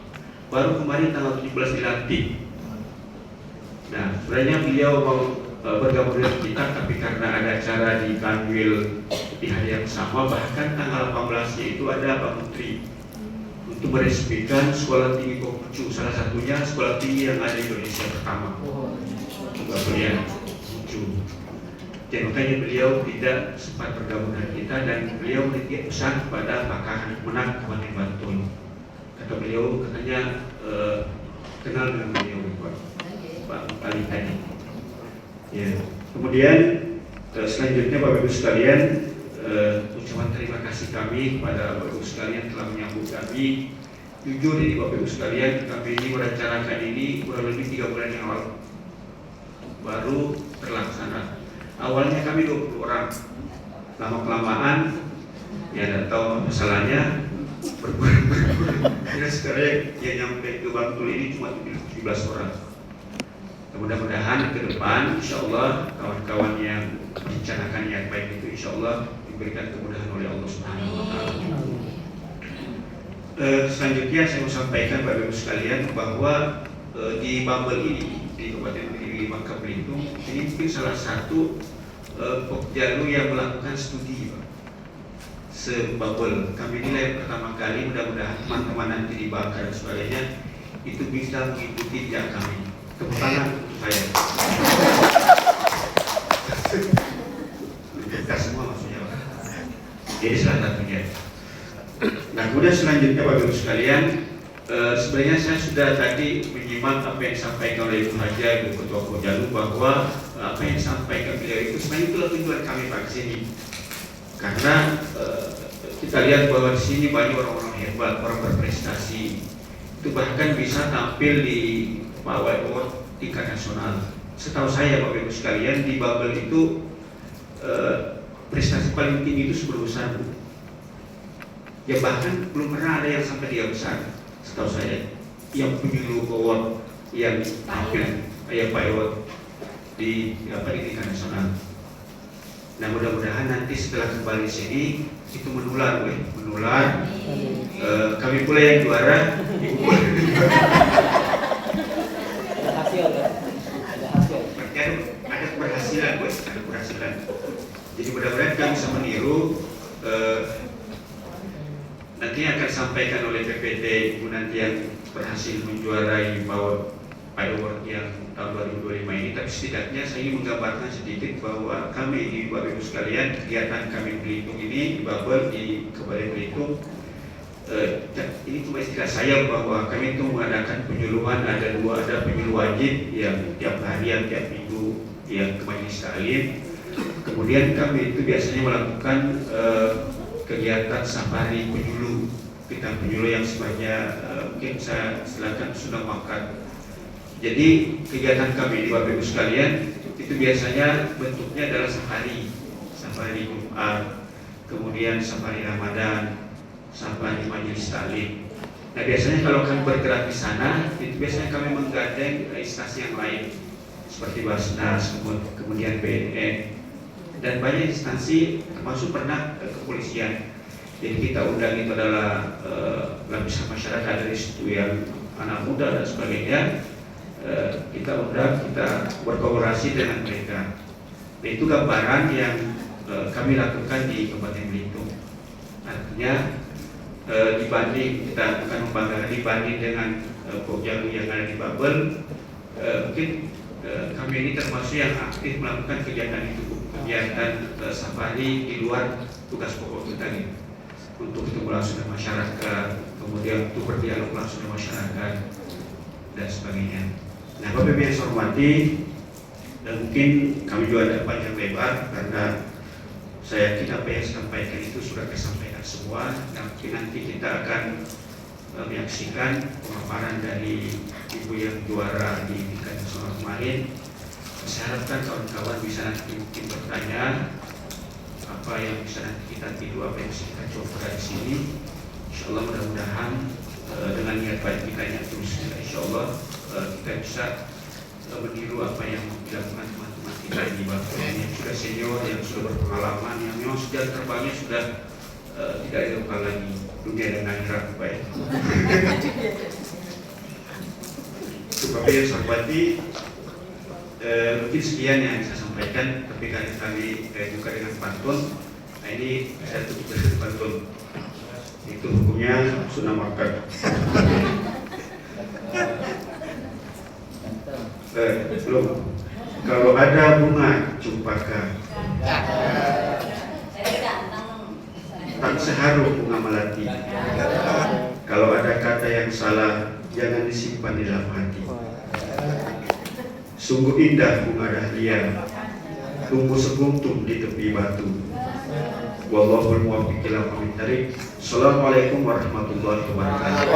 Baru kemarin tanggal 17 dilantik. Nah, sebenarnya beliau mau bergabung dengan kita, tapi karena ada acara di Kanwil di hari yang sama, bahkan tanggal 18 itu ada Pak Menteri untuk meresmikan sekolah tinggi Konghucu, salah satunya sekolah tinggi yang ada di Indonesia pertama. Coba beliau Konghucu. Dan makanya beliau tidak sempat bergabung dengan kita, dan beliau menitip pesan kepada Pak Kahmenag Kabupaten Bantul. Kata beliau, katanya kenal dengan beliau Pak Ali tadi. Ya. Kemudian selanjutnya Bapak Ibu sekalian, ucapan terima kasih kami kepada Bapak Ibu sekalian telah menyambut kami. Jujur ini Bapak Ibu sekalian, kami ini merencanakan ini kurang lebih 3 bulan yang lalu baru terlaksana. Awalnya kami 20 orang, lama kelamaan ya tidak tahu masalahnya berkurang. Sekarang yang nyampe ke Bantul ini cuma 17 orang. Mudah-mudahan ke depan insya Allah kawan-kawan yang merencanakan yang baik itu insya Allah diberikan kemudahan oleh Allah Subhanahu wa Ta'ala. Selanjutnya saya mau sampaikan Bapak Ibu sekalian bahwa di Babel ini di Kabupaten Bangka Belitung ini mungkin salah satu Pokjalu yang melakukan studi se-Babel. Kami nilai pertama kali, mudah-mudahan teman-teman nanti di Bangka dan sebagainya itu bisa mengikuti jejak kami. Tepuk tangan untuk saya. Kita semua maksudnya. Jadi salah satunya. Nah, kemudian selanjutnya Bapak Ibu sekalian, sebenarnya saya sudah tadi menyimak apa yang disampaikan oleh Ibu Haja, Ibu Ketua Pokjalu, bahwa apa yang disampaikan beliau itu sebenarnya itulah tujuan kami Pak kesini. Karena kita lihat bahwa di sini banyak orang-orang hebat, orang berprestasi, itu bahkan bisa tampil di Pawai Award tingkat nasional. Setahu saya Bapak Ibu sekalian, di Babel itu prestasi paling tinggi itu 10 besar, Bu. Ya bahkan belum pernah ada yang sampai 3 besar. setahu saya yang penyuluh award yang tampil Pak Award di tingkat nasional. Nah mudah-mudahan nanti setelah kembali sini itu menular. Kami pula yang juara. Ada keberhasilan. Jadi mudah-mudahan kami bisa meniru. Nanti akan disampaikan oleh PPT Ibu nanti yang berhasil menjuarai Award yang tahun 2025 ini. Tapi setidaknya saya ingin menggambarkan sedikit bahwa kami di Bapak Ibu sekalian, kegiatan kami Belitung ini di Babel di Kabupaten Belitung, ini cuma istilah saya bahwa kami itu mengadakan penyuluhan, ada penyuluh wajib yang tiap hari, yang tiap minggu yang ke majelis taklim. Kemudian kami itu biasanya melakukan kegiatan safari penyuluh. Kita penyuluh yang sebanyak mungkin saya silakan sudah makan. Jadi kegiatan kami di Bapak Ibu sekalian itu biasanya bentuknya adalah safari Jumat, kemudian safari Ramadan, safari majelis taklim. Nah biasanya kalau kami bergerak di sana, itu biasanya kami menggandeng instansi yang lain seperti Basnas, kemudian BNN, dan banyak instansi termasuk pernah kepolisian. Jadi kita undang itu adalah lapisan masyarakat dari situ yang anak muda dan sebagainya. Kita undang, kita berkolaborasi dengan mereka. Nah itu gambaran yang kami lakukan di Kabupaten Belitung. Artinya dibanding, kita bukan membanggakan, dibanding dengan Pokjalu yang ada di Babel, mungkin kami ini termasuk yang aktif melakukan kegiatan itu, kegiatan safari di luar tugas pokok kita nih, untuk ketemu langsung dengan masyarakat, kemudian untuk berdialog langsung dengan masyarakat dan sebagainya. Nah Bapak Ibu yang saya hormati, dan mungkin kami juga ada panjang lebar karena saya yakin apa yang saya sampaikan itu sudah disampaikan semua. Dan mungkin nanti kita akan menyaksikan pemaparan dari Ibu yang juara di tingkat nasional kemarin. Saya harapkan kawan-kawan bisa nanti mungkin bertanya apa yang bisa nanti kita tiru, apa yang bisa kita coba di sini. Insya Allah mudah-mudahan dengan niat baik kita yang terus, insya Allah kita bisa meniru apa yang dilakukan teman-teman kita di Bapak yang sudah senior, yang sudah berpengalaman, yang memang sudah terbangnya sudah tidak dilakukan lagi dunia dan akhirat baik. Bapak yang saya hormati, mungkin sekian yang saya sampaikan, tapi kali buka dengan pantun. Nah ini saya tutup dengan pantun. Itu hukumnya sunnah makan. Belum. Kalau ada bunga cempaka, tak seharum bunga melati. Kalau ada kata yang salah, jangan disimpan di dalam hati. Sungguh indah bunga dahlia, tumbuh sekuntum di tepi batu. Wallahul muwaffiq ila aqwamit thariq. Assalamualaikum warahmatullahi wabarakatuh.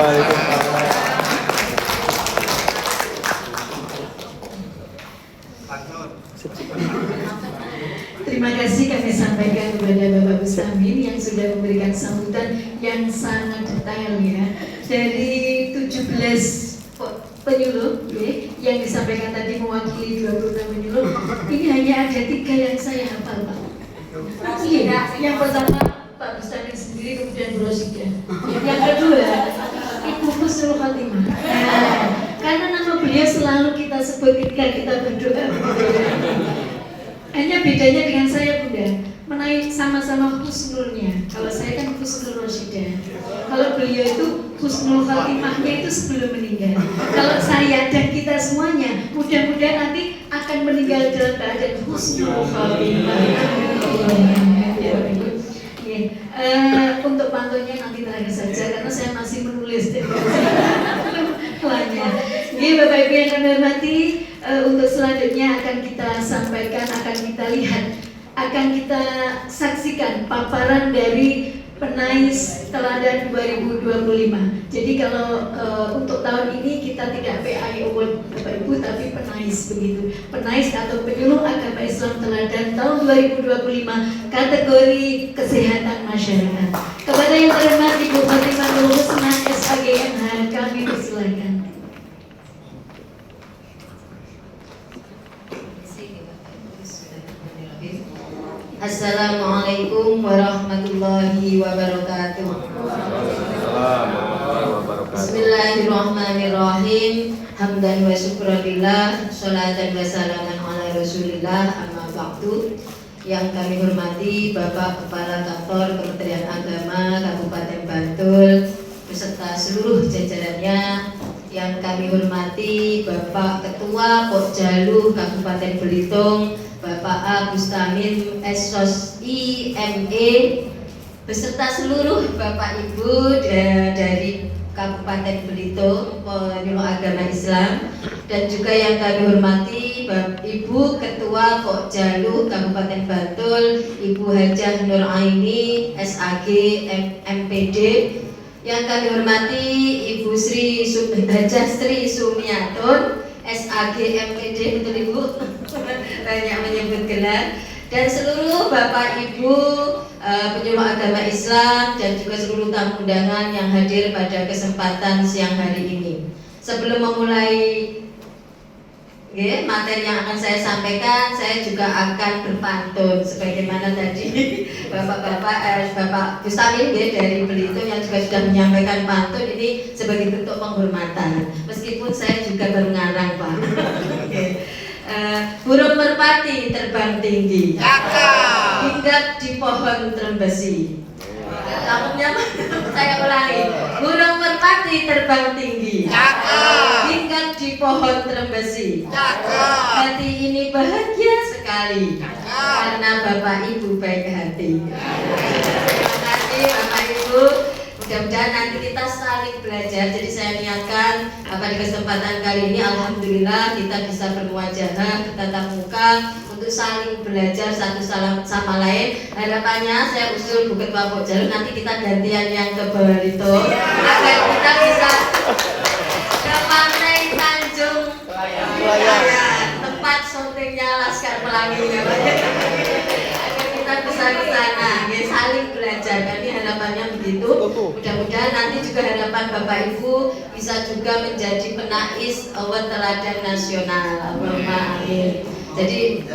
Terima kasih kami sampaikan kepada Bapak Bustamin yang sudah memberikan sambutan yang sangat detail ya. Dari 17 penyuluh yang disampaikan tadi mewakili 26 penyuluh, ini hanya ada 3 yang saya hafal Pak. Iya, yang pertama Pak Bustamin sendiri, kemudian Bu Rosida. Yang kedua Ibu Husnul Khotimah. Karena nama beliau selalu kita sebut ketika kita berdoa. Hanya bedanya dengan saya Bunda, menaik sama-sama husnulnya. Kalau saya kan Husnul Rosida. Kalau beliau itu Husnul Khotimahnya itu sebelum meninggal. Kalau saya dan kita semuanya mudah-mudahan nanti akan meninggal dalam keadaan Husnul Khotimah. Untuk pantunnya nanti terakhir saja karena saya masih menulis lainnya. Bapak Ibu yang kami hormati, untuk selanjutnya akan kita sampaikan, akan kita lihat, akan kita saksikan paparan dari Penais Teladan 2025. Jadi kalau untuk tahun ini kita tidak PAI Award Bapak Ibu, tapi Penais begitu. Penais atau Penyuluh Agama Islam Teladan tahun 2025 kategori kesehatan masyarakat. Kepada yang terhormat Ibu Fatimah Nur Husna SAG MHK warahmatullahi wabarakatuh. Bismillahirrahmanirrahim. Hamdan wa syukranillah, sholatan wa salaman ala rasulillah, amma ba'du. Yang kami hormati Bapak Kepala Kantor Kementerian Agama Kabupaten Bantul beserta seluruh jajarannya. Yang kami hormati Bapak Ketua Pokjaluh Kabupaten Belitung, Bapak A. Bustamin Esos IME beserta seluruh Bapak Ibu dari Kabupaten Belitung, penyuluh agama Islam, dan juga yang kami hormati Bapak Ibu Ketua Pokjaluh Kabupaten Bantul, Ibu Hajah Nur Aini SAG MPD, yang kami hormati Ibu Hajah Sri Sumiatun SAG MPD, betul Ibu? Banyak menyebut gelar. Dan seluruh Bapak Ibu penyuluh agama Islam dan juga seluruh tamu undangan yang hadir pada kesempatan siang hari ini. Sebelum memulai materi yang akan saya sampaikan, saya juga akan berpantun sebagaimana tadi Bapak Bustamin dari Belitung yang juga sudah menyampaikan pantun ini sebagai bentuk penghormatan. Meskipun saya juga baru ngarang, Pak. Burung merpati terbang tinggi, hinggap di pohon trembesi. Lampungnya saya ulangi. Burung merpati terbang tinggi, hinggap di pohon trembesi. Hati ini bahagia sekali karena Bapak Ibu baik hati. Terima kasih Bapak Ibu. Mudah-mudahan nanti kita saling belajar. Jadi saya niatkan pada kesempatan kali ini alhamdulillah kita bisa bermuajahah, bertatap muka untuk saling belajar satu sama lain. Harapannya saya usul Bu Ketua Pokjaluh nanti kita gantian yang ke Belitung agar kita bisa ke Pantai Tanjung Pelayan, tempat syutingnya Laskar Pelangi. Kita bisa ke sana, ya, saling belajar. Kami harapannya begitu. Mudah-mudahan nanti juga harapan Bapak Ibu bisa juga menjadi penais award teladan nasional. Allahumma amin. Jadi,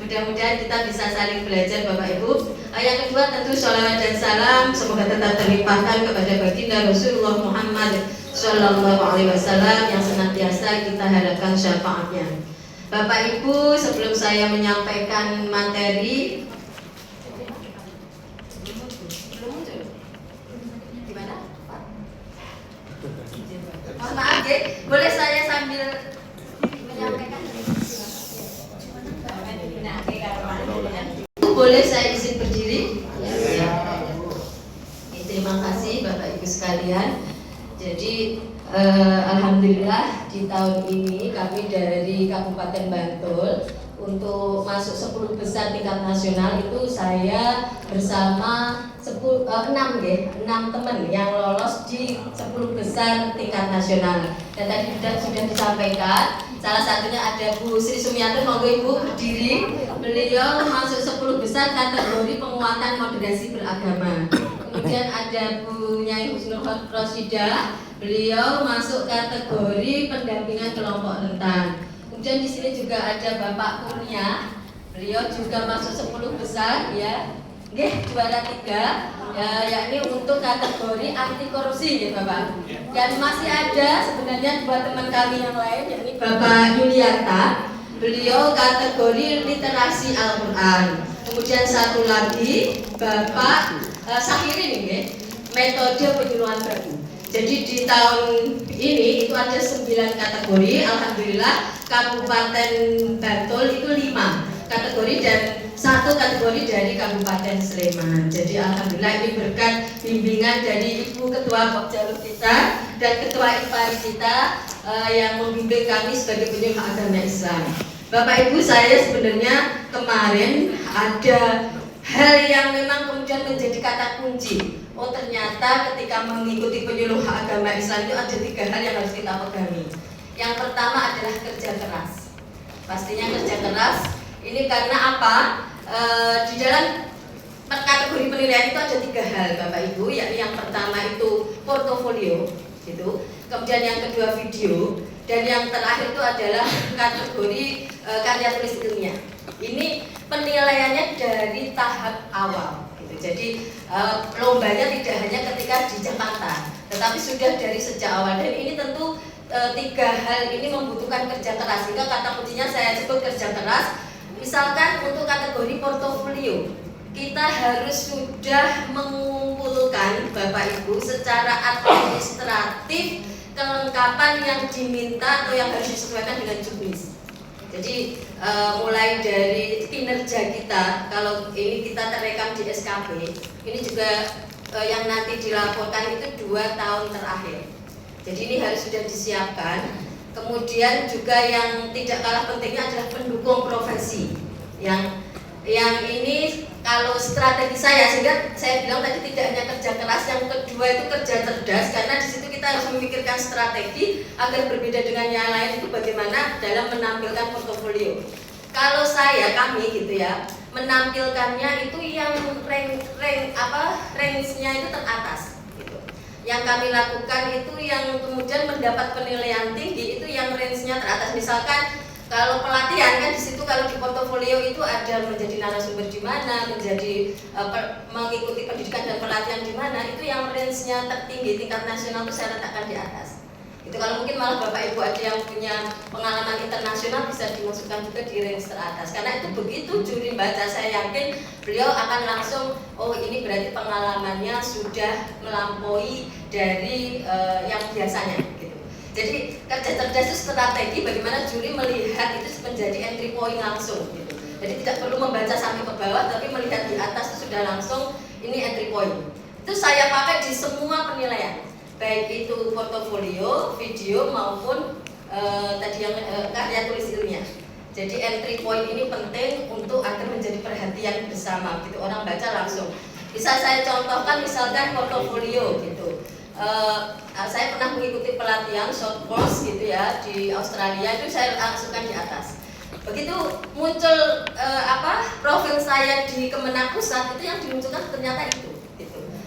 mudah-mudahan kita bisa saling belajar Bapak Ibu. Yang kedua tentu sholawat dan salam semoga tetap terlimpahkan kepada baginda Rasulullah Muhammad Sallallahu Alaihi Wasallam yang senantiasa kita harapkan syafaatnya. Bapak Ibu, sebelum saya menyampaikan materi, gimana? Maaf ya, boleh saya sambil menyampaikan? Boleh saya izin berdiri? Ya. Terima kasih Bapak Ibu sekalian. Jadi alhamdulillah di tahun ini kami dari Kabupaten Bantul untuk masuk 10 besar tingkat nasional itu saya bersama 6 teman yang lolos di 10 besar tingkat nasional. Dan tadi sudah disampaikan, salah satunya ada Bu Sri Sumiatun, monggo Ibu berdiri. Beliau masuk 10 besar kategori penguatan moderasi beragama. Kemudian ada Bu Nyai Husnul Rosidah, beliau masuk kategori pendampingan kelompok rentan. Kemudian di sini juga ada Bapak Kurnia, beliau juga masuk 10 besar ya. Juara 3 ya, yakni untuk kategori anti korupsi ya Bapak. Dan masih ada sebenarnya 2 teman kami yang lain, yakni Bapak Yulianta, beliau kategori literasi Al-Quran. Kemudian satu lagi Bapak Sahirin ya, metode penyuluhan baru. Jadi di tahun ini itu ada 9 kategori. Alhamdulillah Kabupaten Bantul itu 5 kategori dan 1 kategori dari Kabupaten Sleman. Jadi alhamdulillah ini berkat bimbingan dari Ibu Ketua Pokjaluh kita dan Ketua IPARI kita yang membimbing kami sebagai penyuluh agama Islam. Bapak Ibu, saya sebenarnya kemarin ada hal yang memang kemudian menjadi kata kunci. Oh ternyata ketika mengikuti penyuluh agama Islam itu ada 3 hal yang harus kita pegangi. Yang pertama adalah kerja keras. Pastinya kerja keras. Ini karena apa? Di dalam kategori penilaian itu ada 3 hal Bapak Ibu. Yakni yang pertama itu portofolio, gitu. Kemudian yang kedua video, dan yang terakhir itu adalah kategori karya tulis ilmiah. Ini penilaiannya dari tahap awal. Gitu. Jadi lombanya tidak hanya ketika di Jakarta, tetapi sudah dari sejak awal. Dan ini tentu tiga hal ini membutuhkan kerja keras. Sehingga kata kuncinya saya sebut kerja keras. Misalkan untuk kategori portofolio, kita harus sudah mengumpulkan Bapak Ibu secara administratif kelengkapan yang diminta atau yang harus disesuaikan dengan juknis. Jadi mulai dari kinerja kita, kalau ini kita terekam di SKP, ini juga yang nanti dilaporkan itu 2 tahun terakhir. Jadi ini harus sudah disiapkan. Kemudian juga yang tidak kalah pentingnya adalah pendukung profesi. Yang ini kalau strategi saya, sehingga saya bilang tadi tidak hanya kerja keras, yang kedua itu kerja cerdas, karena di situ kita harus memikirkan strategi agar berbeda dengan yang lain itu bagaimana dalam menampilkan portofolio. Kalau kami gitu ya, menampilkannya itu yang range-nya itu teratas. Yang kami lakukan itu yang kemudian mendapat penilaian tinggi itu yang range-nya teratas. Misalkan kalau pelatihan kan di situ, kalau di portofolio itu ada menjadi narasumber di mana, menjadi mengikuti pendidikan dan pelatihan di mana, itu yang range-nya tertinggi tingkat nasional itu saya letakkan di atas. Itu kalau mungkin malah Bapak Ibu ada yang punya pengalaman internasional bisa dimasukkan juga di range teratas. Karena itu begitu juri baca, saya yakin beliau akan langsung, oh ini berarti pengalamannya sudah melampaui dari yang biasanya gitu. Jadi kerja cerdas itu strategi bagaimana juri melihat itu menjadi entry point langsung gitu. Jadi tidak perlu membaca sampai ke bawah, tapi melihat di atas itu sudah langsung ini entry point. Itu saya pakai di semua penilaian, baik itu portofolio, video maupun tadi yang karya tulis ilmiah. Jadi entry point ini penting untuk agar menjadi perhatian bersama gitu, orang baca langsung. Bisa saya contohkan misalkan portofolio gitu. Saya pernah mengikuti pelatihan short course gitu ya di Australia, itu saya langsungkan di atas. Begitu muncul profil saya di Kemenang Pusat, itu yang dimunculkan ternyata itu.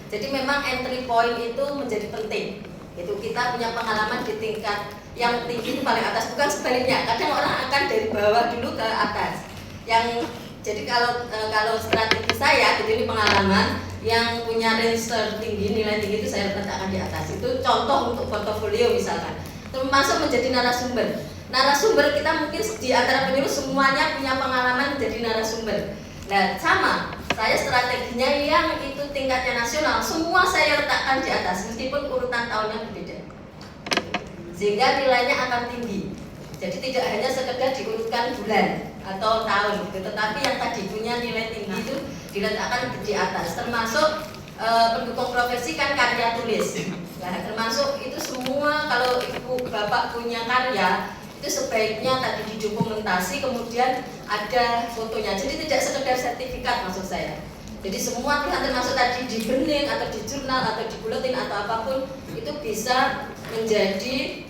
Jadi memang entry point itu menjadi penting. Itu kita punya pengalaman di tingkat yang tinggi paling atas, bukan sebaliknya. Kadang orang akan dari bawah dulu ke atas. Jadi kalau strategi saya, gitu, ini pengalaman yang punya range tertinggi, nilai tinggi itu saya letakkan di atas. Itu contoh untuk portofolio misalkan. Termasuk menjadi narasumber. Narasumber kita mungkin di antara penyuluh semuanya punya pengalaman menjadi narasumber. Nah sama. Saya strateginya yang itu tingkatnya nasional, semua saya letakkan di atas meskipun urutan tahunnya berbeda, sehingga nilainya akan tinggi. Jadi tidak hanya sekedar diurutkan bulan atau tahun gitu, tetapi yang tadi punya nilai tinggi itu diletakkan di atas. Termasuk pendukung profesi kan karya tulis. Nah, termasuk itu semua kalau ibu bapak punya karya itu sebaiknya tadi didokumentasi, kemudian ada fotonya. Jadi tidak sekedar sertifikat maksud saya. Jadi semua pihak termasuk tadi di bening atau di jurnal atau di buletin atau apapun itu bisa menjadi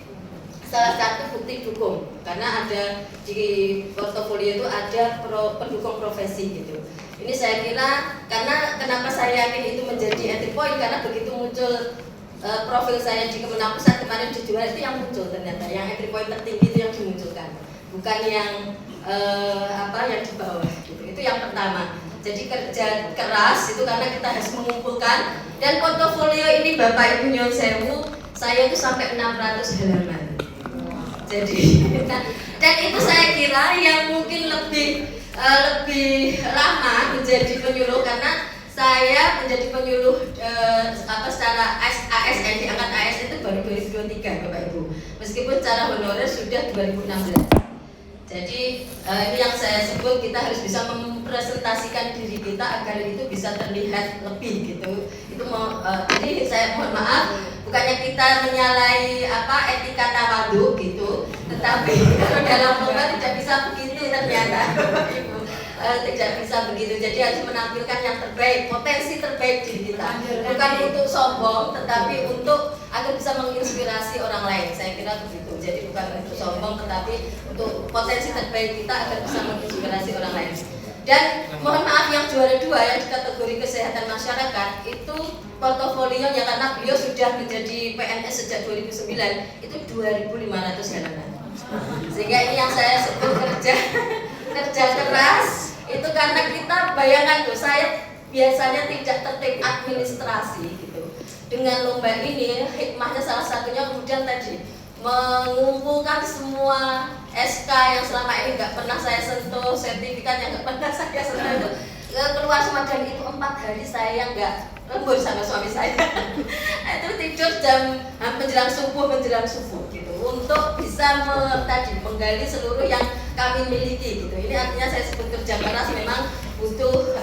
salah satu bukti dukung. Karena ada di portofolio itu ada pendukung profesi gitu. Ini saya kira karena kenapa saya yakin itu menjadi entry point, karena begitu muncul profil saya di Kemenang Pusat kemarin di Juara itu yang muncul ternyata yang entry point tertinggi itu yang dimunculkan, bukan yang yang di bawah gitu. Itu yang pertama. Jadi kerja keras itu karena kita harus mengumpulkan, dan portofolio ini Bapak Ibu nyuwun sewu, saya itu sampai 600 halaman. Jadi dan itu saya kira yang mungkin lebih lama menjadi penyuluh, karena saya menjadi penyuluh secara ASN, diangkat ASN itu baru 2023 Bapak Ibu. Meskipun secara honorer sudah 2016. Jadi ini yang saya sebut, kita harus bisa mempresentasikan diri kita agar itu bisa terlihat lebih gitu. Jadi saya mohon maaf, bukannya kita menyalahi etika tawadu gitu, tetapi kalau dalam lomba tidak bisa begitu ternyata Bapak Ibu. Tidak bisa begitu, jadi harus menampilkan yang terbaik, potensi terbaik diri kita, bukan untuk sombong, tetapi untuk agar bisa menginspirasi orang lain. Saya kira begitu. Jadi bukan untuk sombong, tetapi untuk potensi terbaik kita agar bisa menginspirasi orang lain. Dan mohon maaf, yang juara 2 yang di kategori kesehatan masyarakat itu portofolionya, karena beliau sudah menjadi PNS sejak 2009, itu 2.500 halaman. Sehingga ini yang saya sebut kerja bekerja keras itu karena kita bayangkan tuh, saya biasanya tidak tertib administrasi gitu. Dengan lomba ini hikmahnya salah satunya kemudian tadi mengumpulkan semua SK yang selama ini nggak pernah saya sentuh, sertifikat yang nggak pernah saya sentuh itu keluar semua, dan itu 4 hari saya nggak lembur sama suami saya. Itu tidur jam menjelang subuh gitu untuk bisa menggali seluruh yang kami miliki gitu. Ini artinya saya sebut kerja keras memang butuh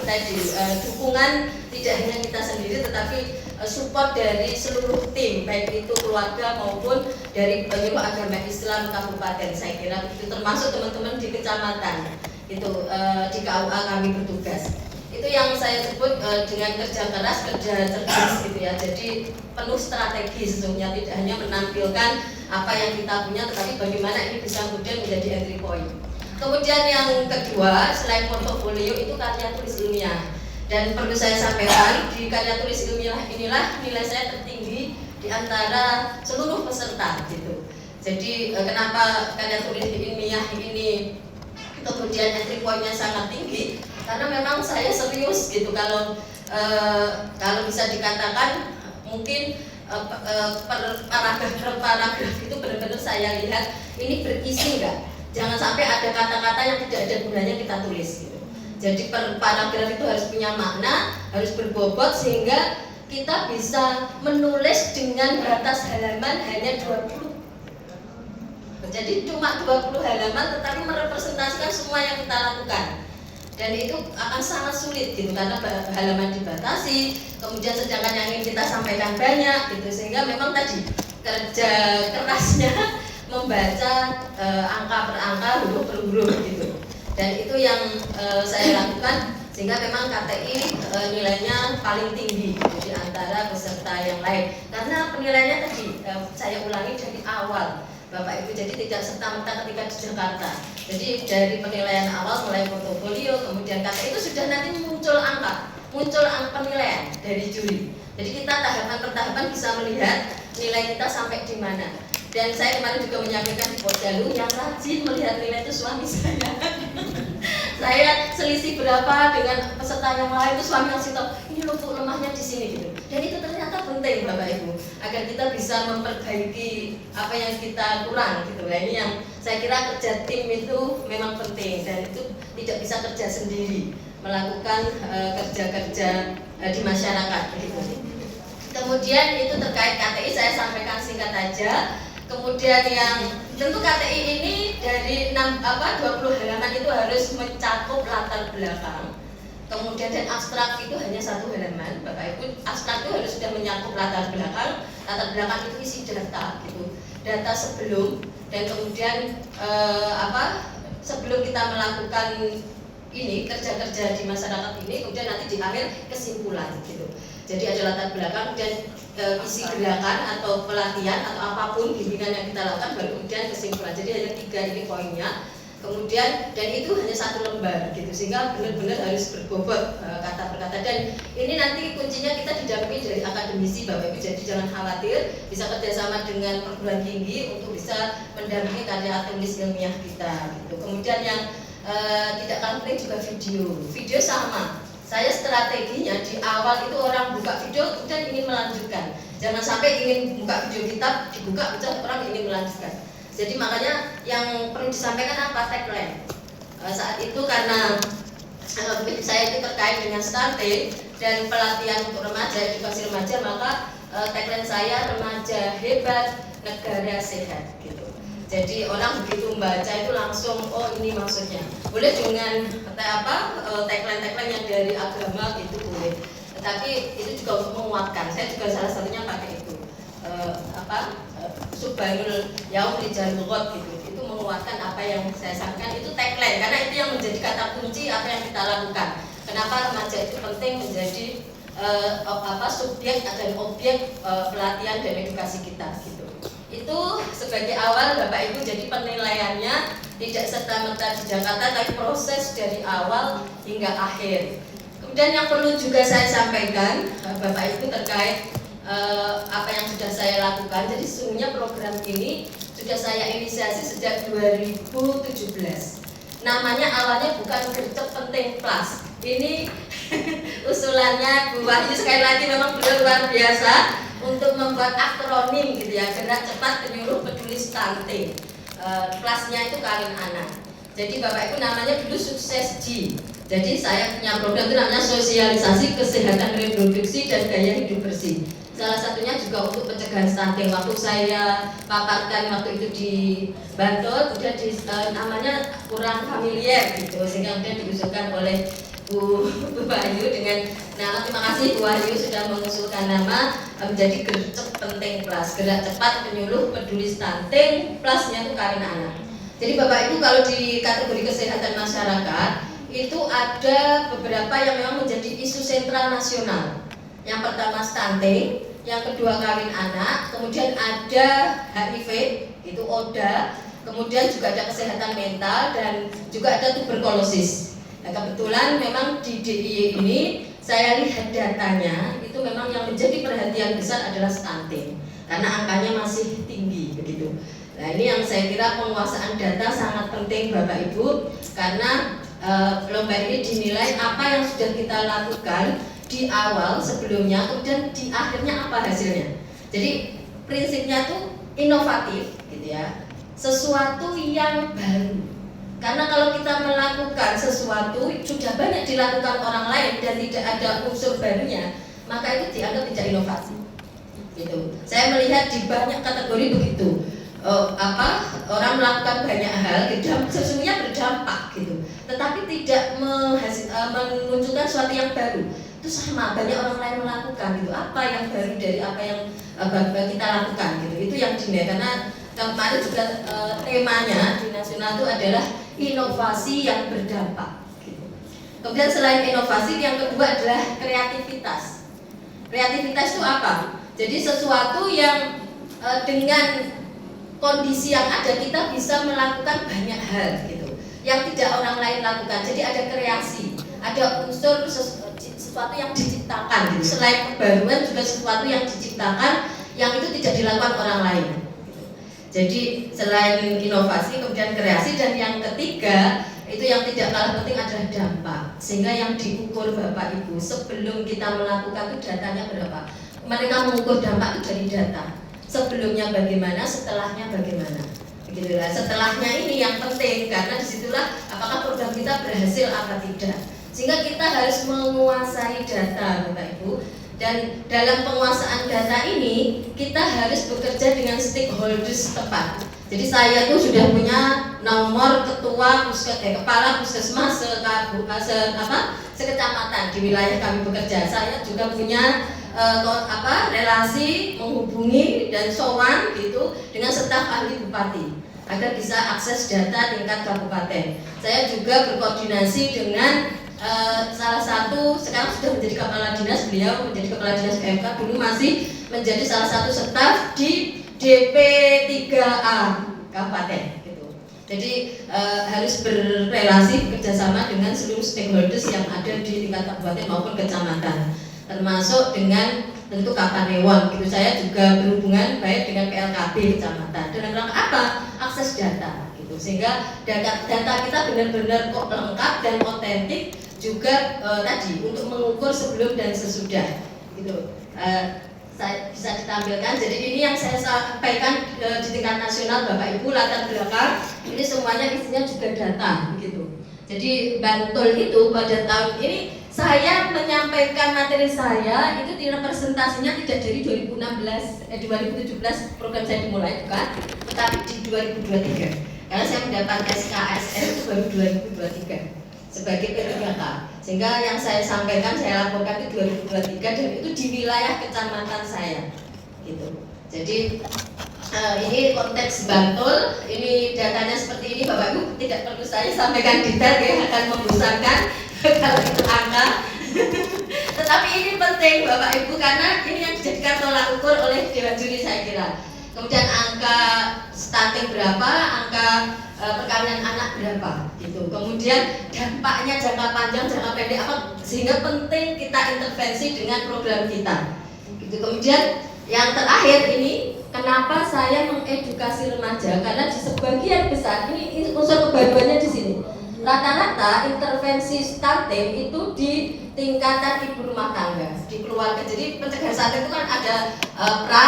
dukungan tidak hanya kita sendiri tetapi support dari seluruh tim, baik itu keluarga maupun dari penyuluh agama Islam kabupaten. Saya kira itu termasuk teman-teman di kecamatan itu di KUA kami bertugas. Itu yang saya sebut dengan kerja keras, kerja cerdas gitu ya. Jadi penuh strategi sesungguhnya, tidak hanya menampilkan apa yang kita punya tetapi bagaimana ini bisa kemudian menjadi entry point. Kemudian yang kedua, selain portofolio itu karya tulis ilmiah. Dan perlu saya sampaikan, di karya tulis ilmiah inilah nilai saya tertinggi di antara seluruh peserta gitu. Jadi kenapa karya tulis ilmiah ini kemudian entry point-nya sangat tinggi? Karena memang saya serius gitu. Kalau bisa dikatakan mungkin per paragraf itu benar-benar saya lihat ini berisi enggak. Jangan sampai ada kata-kata yang tidak ada gunanya kita tulis gitu. Jadi per paragraf itu harus punya makna, harus berbobot sehingga kita bisa menulis dengan batas halaman hanya 20. Jadi cuma 20 halaman tetapi merepresentasikan semua yang kita lakukan. Dan itu akan sangat sulit gitu karena halaman dibatasi, kemudian sedangkan yang ingin kita sampaikan banyak gitu, sehingga memang tadi kerja kerasnya membaca angka per angka, huruf per huruf gitu. Dan itu yang saya lakukan sehingga memang KTI nilainya paling tinggi gitu, di antara peserta yang lain. Karena penilaiannya tadi saya ulangi dari awal Bapak Ibu, jadi tidak serta-merta ketika di Jakarta. Jadi dari penilaian awal mulai portofolio, kemudian KTI itu sudah nanti muncul angka penilaian dari juri. Jadi kita tahapan per tahapan bisa melihat nilai kita sampai di mana. Dan saya kemarin juga menyampaikan di Posjalu, yang rajin melihat nilai itu suami saya. Saya selisih berapa dengan peserta yang lain itu suami ngasih tahu, ini lupuk lemahnya di sini gitu. Dan itu ternyata penting Bapak Ibu, agar kita bisa memperbaiki apa yang kita kurang gitu. Nah, ini yang saya kira kerja tim itu memang penting dan itu tidak bisa kerja sendiri, melakukan kerja-kerja di masyarakat gitu. Kemudian itu terkait KTI saya sampaikan singkat aja. Kemudian yang tentu KTI ini dari 20 halaman itu harus mencakup latar belakang. Kemudian dan abstrak itu hanya 1 halaman, Bapak Ibu. Abstrak itu harus sudah mencakup latar belakang. Latar belakang itu isi data gitu. Data sebelum dan kemudian sebelum kita melakukan ini kerja-kerja di masyarakat ini, kemudian nanti di akhir kesimpulan gitu. Jadi ada latar belakang dan isi gerakan atau pelatihan atau apapun bimbingan yang kita lakukan, baru kemudian kesimpulan. Jadi hanya 3 ini poinnya. Kemudian dan itu hanya 1 lembar gitu, sehingga benar-benar harus berbobot kata per kata. Dan ini nanti kuncinya kita didampingi dari akademisi Bapak Ibu. Jadi jangan khawatir, bisa kerjasama dengan perguruan tinggi untuk bisa mendampingi karya tulis ilmiah kita gitu. Kemudian yang tidak kalah penting juga video sama. Saya strateginya di awal itu orang buka video kemudian ingin melanjutkan. Jangan sampai ingin buka video kita dibuka kemudian orang ingin melanjutkan. Jadi makanya yang perlu disampaikan apa? Tagline. Saat itu karena saya itu terkait dengan stunting dan pelatihan untuk remaja, edukasi remaja, maka tagline saya remaja hebat, negara sehat gitu. Jadi orang begitu membaca itu langsung, oh ini maksudnya. Boleh dengan tagline-tagline yang dari agama gitu boleh. Tetapi itu juga untuk menguatkan. Saya juga salah satunya pakai itu. Subhanul Yaum Rijalul Ghad gitu. Itu menguatkan apa yang saya sampaikan, itu tagline karena itu yang menjadi kata kunci apa yang kita lakukan. Kenapa remaja itu penting menjadi subjek dan objek pelatihan dan edukasi kita gitu. Itu sebagai awal Bapak Ibu, jadi penilaiannya tidak serta-merta di Jakarta tapi proses dari awal hingga akhir. Kemudian yang perlu juga saya sampaikan Bapak Ibu terkait apa yang sudah saya lakukan. Jadi sesungguhnya program ini sudah saya inisiasi sejak 2017. namanya awalnya bukan gercep penting plus. Ini usulannya Bu Wahyu, sekali lagi memang beliau luar biasa untuk membuat akronim gitu ya, gerak cepat penyuluh peduli stunting. Plusnya itu kawin anak. Jadi Bapak Ibu namanya dulu Sukses G. Jadi saya punya program itu namanya sosialisasi kesehatan reproduksi dan gaya hidup bersih. Salah satunya juga untuk pencegahan stunting. Waktu saya paparkan waktu itu di Bantul, udah namanya kurang familiar gitu, sehingga kemudian diusulkan oleh Bu Wahyu dengan nama, terima kasih Bu Wahyu sudah mengusulkan nama menjadi gercep penting plus, gerak cepat penyuluh peduli stunting, plusnya itu kawin anak. Jadi Bapak Ibu kalau di kategori kesehatan masyarakat itu ada beberapa yang memang menjadi isu sentral nasional. Yang pertama stunting, yang kedua kawin anak, kemudian ada HIV, itu ODA, kemudian juga ada kesehatan mental dan juga ada tuberkulosis. Nah, kebetulan memang di DIY ini saya lihat datanya itu memang yang menjadi perhatian besar adalah stunting karena angkanya masih tinggi begitu. Nah, ini yang saya kira penguasaan data sangat penting Bapak Ibu karena lomba ini dinilai apa yang sudah kita lakukan di awal sebelumnya, kemudian di akhirnya apa hasilnya. Jadi prinsipnya tuh inovatif gitu ya, sesuatu yang baru. Karena kalau kita melakukan sesuatu sudah banyak dilakukan orang lain dan tidak ada unsur barunya, maka itu dianggap tidak inovasi. Gitu. Saya melihat di banyak kategori begitu. Orang melakukan banyak hal, sesungguhnya berdampak gitu, tetapi tidak menunjukkan sesuatu yang baru. Itu sama, banyak orang lain melakukan gitu. Apa yang baru dari apa yang kita lakukan gitu. Itu yang dinilai karena kemarin juga temanya di nasional itu adalah inovasi yang berdampak gitu. Kemudian selain inovasi, yang kedua adalah kreativitas. Kreativitas itu apa? Jadi sesuatu yang dengan kondisi yang ada kita bisa melakukan banyak hal gitu, yang tidak orang lain lakukan. Jadi ada kreasi, ada unsur sesuatu yang diciptakan gitu. Selain kebaruan juga sesuatu yang diciptakan yang itu tidak dilakukan orang lain. Jadi selain inovasi kemudian kreasi, dan yang ketiga itu yang tidak kalah penting adalah dampak. Sehingga yang diukur Bapak Ibu sebelum kita melakukan itu datanya berapa. Mereka mengukur dampak itu dari data. Sebelumnya bagaimana, setelahnya bagaimana. Begitulah. Setelahnya ini yang penting karena disitulah apakah program kita berhasil apa tidak. Sehingga kita harus menguasai data Bapak Ibu. Dan dalam penguasaan data ini kita harus bekerja dengan stakeholders tepat. Jadi saya tuh sudah punya nomor ketua kepala puskesmas sekecamatan di wilayah kami bekerja. Saya juga punya relasi menghubungi dan sowan gitu dengan staf ahli bupati agar bisa akses data tingkat kabupaten. Saya juga berkoordinasi dengan salah satu, sekarang sudah menjadi kepala dinas, beliau menjadi kepala dinas PMK, dulu masih menjadi salah satu staf di DP3A kabupaten gitu. Jadi harus berrelasi bekerjasama dengan seluruh stakeholders yang ada di tingkat kabupaten maupun kecamatan, termasuk dengan tentu Kapanewon gitu. Saya juga berhubungan baik dengan PLKB kecamatan. Dalam rangka apa? Akses data gitu. Sehingga data kita benar-benar kok lengkap dan otentik juga tadi untuk mengukur sebelum dan sesudah gitu. Saya bisa ditampilkan. Jadi ini yang saya sampaikan di tingkat nasional Bapak Ibu, latar belakang ini semuanya isinya juga data gitu. Jadi Bantul itu pada tahun ini saya menyampaikan materi saya itu di representasinya tidak dari 2017 program saya dimulai bukan, tetapi di 2023 karena saya mendapat SKSN itu baru 2023 sebagai P3K, sehingga yang saya sampaikan saya laporkan itu 2023 dan itu di wilayah kecamatan saya gitu. Jadi ini konteks Bantul, ini datanya seperti ini Bapak Ibu, tidak perlu saya sampaikan detail ya, akan membosankan kalau itu angka. Tetapi ini penting Bapak Ibu karena ini yang dijadikan tolak ukur oleh Dewan Juri saya kira. Kemudian angka stunting berapa, angka perkawinan anak berapa gitu. Kemudian dampaknya jangka panjang, jangka pendek apa, sehingga penting kita intervensi dengan program kita. Gitu. Kemudian yang terakhir ini, kenapa saya mengedukasi remaja? Karena di sebagian besar ini unsur kebaruannya di sini. rata-rata intervensi stunting itu di tingkatan ibu rumah tangga, di keluarga. Jadi pencegahan stunting itu kan ada pra,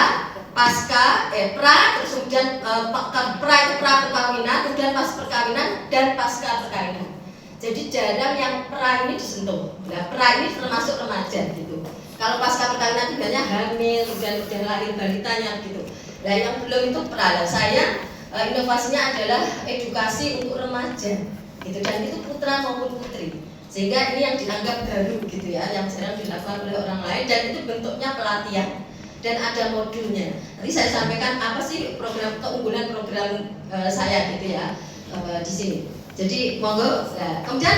pasca, terus kemudian pra itu pra perkawinan, kemudian pas perkawinan dan pasca perkawinan. Jadi jarang yang pra ini disentuh. Nah, pra ini termasuk remaja gitu. Kalau pasca perkawinan tidaknya hamil, kemudian udah lahir balitanya gitu. Nah, yang belum itu pra. Nah, saya inovasinya adalah edukasi untuk remaja gitu, dan itu putra maupun putri, sehingga ini yang dianggap baru gitu ya, yang jarang dilakukan oleh orang lain, dan itu bentuknya pelatihan dan ada modulnya. Nanti saya sampaikan apa sih program keunggulan program saya gitu ya di sini. Jadi monggo. Nah, kemudian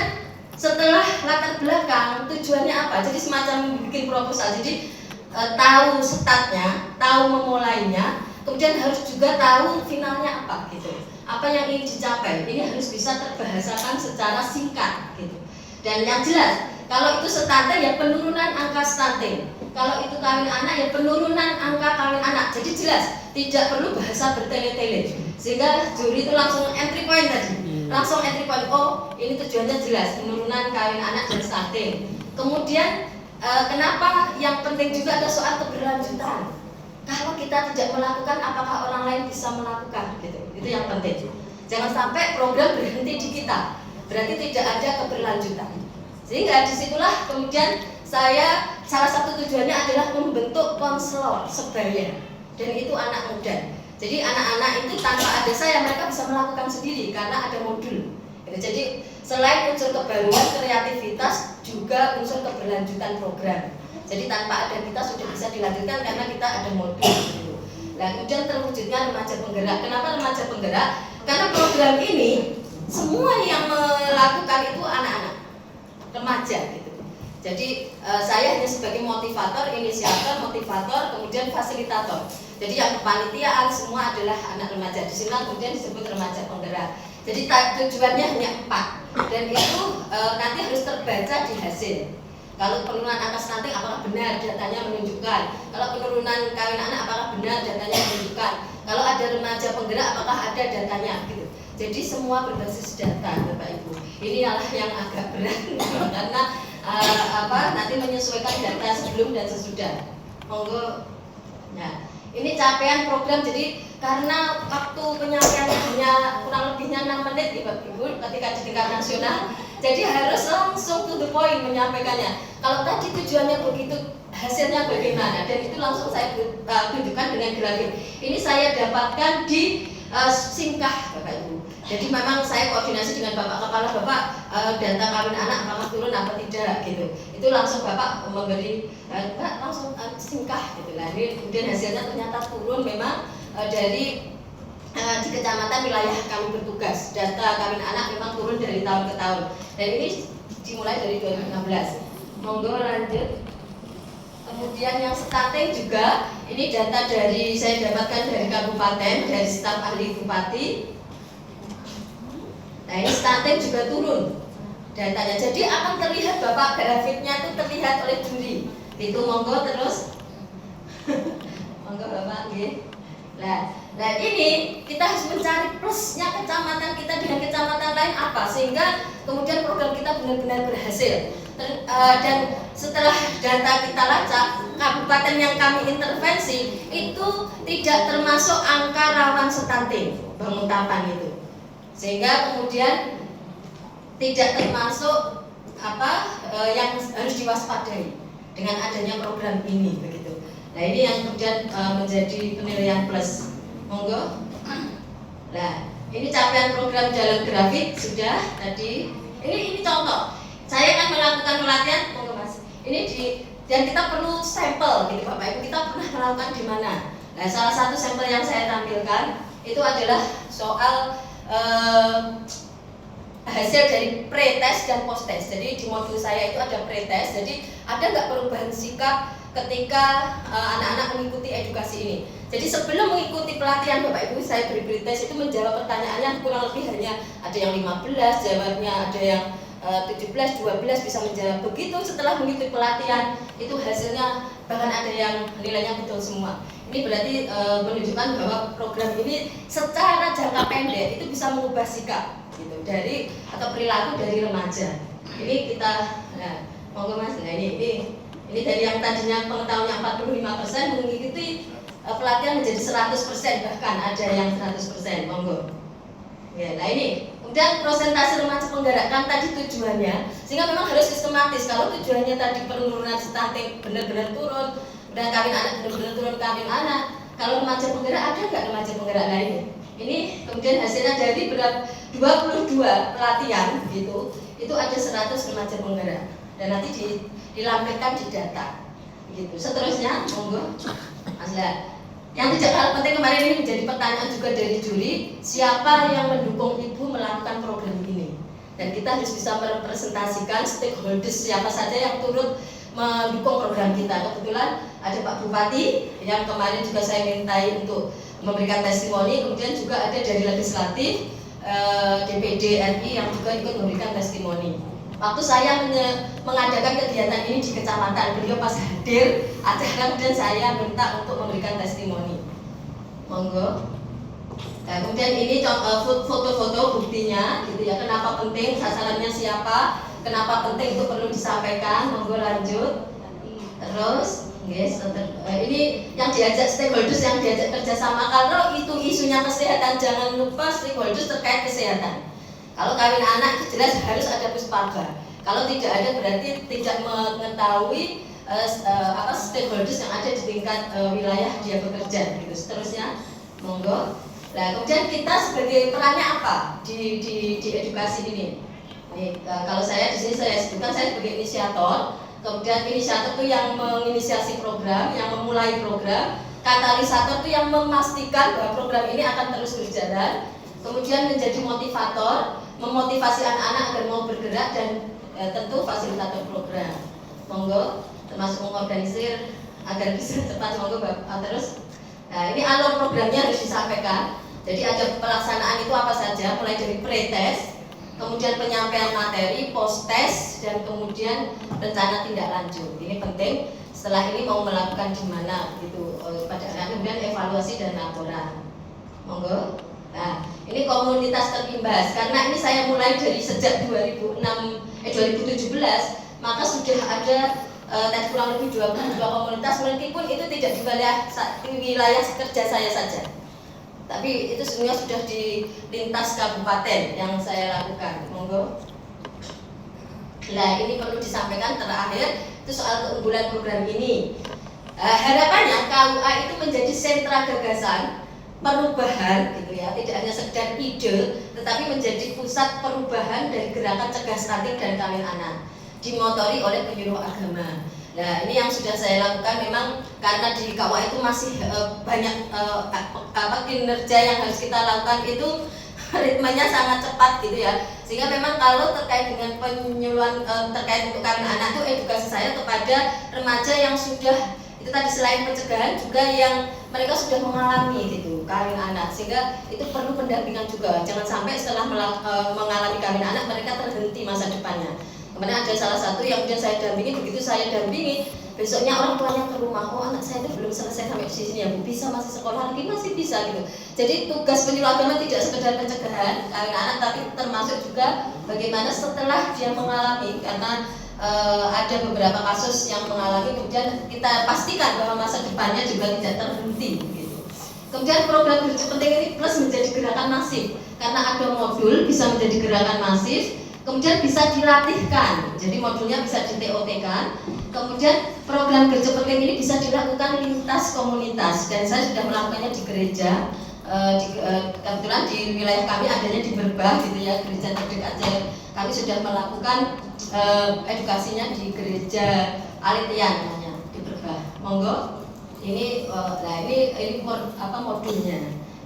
setelah latar belakang tujuannya apa, jadi semacam bikin proposal. Jadi tahu startnya, tahu memulainya, kemudian harus juga tahu finalnya apa gitu. Apa yang ingin dicapai, ini harus bisa terbahasakan secara singkat gitu. Dan yang jelas, kalau itu stunting ya penurunan angka stunting. Kalau itu kawin anak ya penurunan angka kawin anak. Jadi jelas, tidak perlu bahasa bertele-tele. Sehingga juri itu langsung entry point tadi. Langsung entry point, oh ini tujuannya jelas, penurunan kawin anak dan stunting. Kemudian kenapa yang penting juga ada soal keberlanjutan. Kalau kita tidak melakukan, apakah orang lain bisa melakukan gitu. Itu yang penting. Jangan sampai program berhenti di kita, berarti tidak ada keberlanjutan. Sehingga disitulah kemudian saya salah satu tujuannya adalah membentuk konselor sebaya, dan itu anak muda. Jadi anak-anak itu tanpa ada saya mereka bisa melakukan sendiri karena ada modul. Jadi selain unsur kebaruan, kreativitas, juga unsur keberlanjutan program. Jadi tanpa ada kita sudah bisa dilanjutkan karena kita ada modul gitu. Nah, kemudian terwujudnya remaja penggerak. Kenapa remaja penggerak? Karena program ini semua yang melakukan itu anak-anak, remaja gitu. Jadi saya hanya sebagai motivator, inisiator, motivator, kemudian fasilitator. Jadi yang kepanitiaan semua adalah anak remaja. Di sini kemudian disebut remaja penggerak. Jadi tujuannya hanya 4 dan itu nanti harus terbaca di hasil. Kalau penurunan angka stunting apakah benar datanya menunjukkan? Kalau penurunan kawin anak apakah benar datanya menunjukkan? Kalau ada remaja penggerak apakah ada datanya gitu. Jadi semua berbasis data Bapak Ibu. Ini adalah yang agak berat karena nanti menyesuaikan data sebelum dan sesudah. Monggo. Nah, ini capaian program. Jadi karena waktu penyampaiannya hanya kurang lebihnya 6 menit Bapak Ibu ketika di tingkat nasional. Jadi harus langsung to the point menyampaikannya. Kalau tadi tujuannya begitu, hasilnya bagaimana? Dan itu langsung saya tunjukkan dengan grafik. Ini saya dapatkan di Singkah Bapak Ibu. Jadi memang saya koordinasi dengan Bapak Kepala Bapak, data kawin anak apakah turun apa tidak gitu. Itu langsung Bapak memberi Mbak langsung Singkah gitu lah. Ini kemudian hasilnya ternyata turun memang dari di kecamatan wilayah kami bertugas. Data kawin anak memang turun dari tahun ke tahun. Dan ini dimulai dari 2016. Monggo lanjut. Kemudian yang stunting juga, ini data dari saya dapatkan dari kabupaten, dari staf ahli bupati. Nah ini stunting juga turun datanya. Jadi akan terlihat Bapak grafiknya itu terlihat oleh juri. Itu monggo terus. Monggo Bapak nggih. Nah ini kita harus mencari plusnya kecamatan kita dengan kecamatan lain apa sehingga kemudian program kita benar-benar berhasil. Dan setelah data kita lacak, kabupaten yang kami intervensi itu tidak termasuk angka rawan stunting Banguntapan itu, sehingga kemudian tidak termasuk yang harus diwaspadai dengan adanya program ini begitu. Nah ini yang kemudian menjadi penilaian plus. Monggo. Nah ini capaian program jalan grafik sudah tadi. Ini contoh. Saya akan melakukan pelatihan, monggo Mas. Ini dan kita perlu sampel gitu Bapak Ibu. Kita pernah melakukan di mana? Nah, salah satu sampel yang saya tampilkan itu adalah soal hasil dari pre-test dan post-test. Jadi di modul saya itu ada pre-test. Jadi ada nggak perubahan sikap ketika anak-anak mengikuti edukasi ini? Jadi sebelum mengikuti pelatihan Bapak Ibu, saya beri tes itu menjawab pertanyaannya kurang lebih hanya ada yang 15 jawabnya, ada yang 17, 12 bisa menjawab. Begitu setelah mengikuti pelatihan itu hasilnya bahkan ada yang nilainya betul semua. Ini berarti menunjukkan bahwa program ini secara jangka pendek itu bisa mengubah sikap gitu, dari atau perilaku dari remaja. Ini kita, nah, monggo Mas, nah ini dari yang tadinya pengetahuannya 45% mengikuti pelatihan menjadi 100%, bahkan ada yang 100%, monggo. Ya, nah ini kemudian prosentase remaja penggerak kan tadi tujuannya, sehingga memang harus sistematis. Kalau tujuannya tadi penurunan stunting benar-benar turun, dan kawin anak benar-benar turun kawin anak. Kalau remaja penggerak ada nggak remaja penggerak lainnya? Ini kemudian hasilnya dari 22 pelatihan gitu, itu ada 100 remaja penggerak dan nanti dilampirkan di data gitu. Seterusnya, monggo Mas Lia. Yang tidak kalah penting kemarin ini menjadi pertanyaan juga dari juri, siapa yang mendukung ibu melakukan program ini? Dan kita harus bisa merepresentasikan stakeholders siapa saja yang turut mendukung program kita. Kebetulan ada Pak Bupati yang kemarin juga saya mintai untuk memberikan testimoni, kemudian juga ada dari legislatif DPD RI yang juga ikut memberikan testimoni. Waktu saya mengadakan kegiatan ini di kecamatan, beliau pas hadir acara, kemudian saya minta untuk memberikan testimoni. Monggo. Nah, kemudian ini foto-foto buktinya, gitu ya. Kenapa penting, sasarannya siapa, kenapa penting itu perlu disampaikan. Monggo lanjut. Terus, guys, ini yang diajak stakeholders yang diajak kerjasama. Kalau itu isunya kesehatan, jangan lupa stakeholders terkait kesehatan. Kalau kawin anak itu jelas harus ada puspaga. Kalau tidak ada berarti tidak mengetahui stakeholders yang ada di tingkat wilayah dia bekerja. Gitu. Seterusnya, monggo. Nah, kemudian kita sebagai perannya apa di edukasi ini? Kalau saya di sini saya sebutkan saya sebagai inisiator. Kemudian inisiator itu yang menginisiasi program, yang memulai program. Katalisator itu yang memastikan bahwa program ini akan terus berjalan. Kemudian menjadi motivator, memotivasi anak-anak agar mau bergerak, dan tentu fasilitator program. Monggo, termasuk mengorganisir agar bisa cepat. Monggo terus. Nah, ini alur programnya harus disampaikan. Jadi ada pelaksanaan itu apa saja, mulai dari pre-test, kemudian penyampaian materi, post-test, dan kemudian rencana tindak lanjut. Ini penting. Setelah ini mau melakukan di mana gitu pada anak, kemudian evaluasi dan laporan. Monggo. Nah, ini komunitas terimbas karena ini saya mulai dari sejak 2017, maka sudah ada kurang lebih 22 komunitas, meskipun itu tidak di wilayah kerja saya saja. Tapi itu semuanya sudah di lintas kabupaten yang saya lakukan. Monggo. Nah, ini perlu disampaikan terakhir itu soal keunggulan program ini. Harapannya KUA itu menjadi sentra gagasan perubahan gitu ya, tidak hanya sekedar ide, tetapi menjadi pusat perubahan dari gerakan cegah stunting dan kawin anak, dimotori oleh penyuluh agama. Nah, ini yang sudah saya lakukan memang karena di KUA itu masih banyak kinerja yang harus kita lakukan, itu ritmenya sangat cepat gitu ya. Sehingga memang kalau terkait dengan penyuluhan terkait untuk kawin anak itu edukasi saya kepada remaja yang sudah itu tadi selain pencegahan juga yang mereka sudah mengalami gitu kawin anak, sehingga itu perlu pendampingan juga. Jangan sampai setelah mengalami kawin anak mereka terhenti masa depannya. Kemudian ada salah satu yang kemudian saya dampingi, begitu saya dampingi besoknya orang tuanya ke rumah, oh anak saya itu belum selesai sampai di sini ya Bu, bisa masih sekolah lagi, masih bisa gitu. Jadi tugas penyuluh agama tidak sekedar pencegahan kawin anak, tapi termasuk juga bagaimana setelah dia mengalami, karena ada beberapa kasus yang mengalami, kemudian kita pastikan bahwa masa depannya juga tidak terhenti gitu. Kemudian program Gerja Penting ini plus menjadi gerakan masif karena ada modul bisa menjadi gerakan masif, kemudian bisa dilatihkan, jadi modulnya bisa di TOT-kan. Kemudian program Gerja Penting ini bisa dilakukan lintas komunitas, dan saya sudah melakukannya di gereja. Kebetulan di wilayah kami adanya di Berbah gitu ya, gereja terdekat kami sudah melakukan edukasinya di gereja Alitian namanya di Berbah. Monggo. Ini modulnya.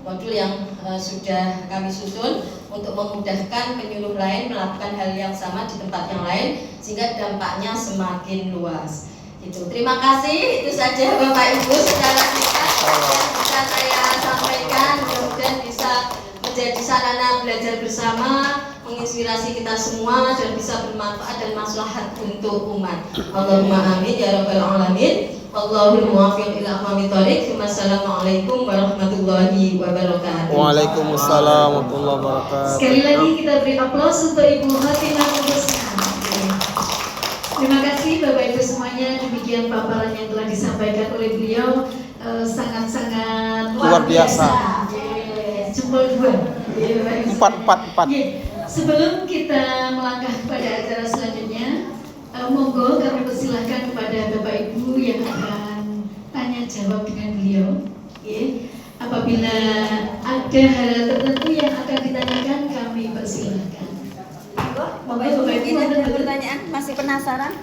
Modul yang sudah kami susun untuk memudahkan penyuluh lain melakukan hal yang sama di tempat yang lain sehingga dampaknya semakin luas. Gitu. Terima kasih, itu saja Bapak Ibu secara singkat yang bisa saya sampaikan, mudah-mudahan bisa menjadi sarana belajar bersama, menginspirasi kita semua dan bisa bermanfaat dan maslahat untuk umat. Allahumma amin ya rabbal alamin. Wallahul muwaffiq ila aqwamit thoriq. Wassalamualaikum warahmatullahi wabarakatuh. Waalaikumsalam warahmatullahi wabarakatuh. Sekali lagi kita beri aplaus untuk Ibu Fatimah Mubasna. Terima kasih Bapak Ibu semuanya. Demikian paparan yang telah disampaikan oleh beliau, sangat-sangat Luar biasa. Jempol dua. Empat. Sebelum kita melangkah pada acara selanjutnya, monggo kami persilahkan kepada Bapak Ibu yang akan tanya jawab dengan beliau. Apabila ada hal tertentu yang akan ditanyakan, kami persilahkan. Bapak Ibu, mungkin ada pertanyaan, masih penasaran?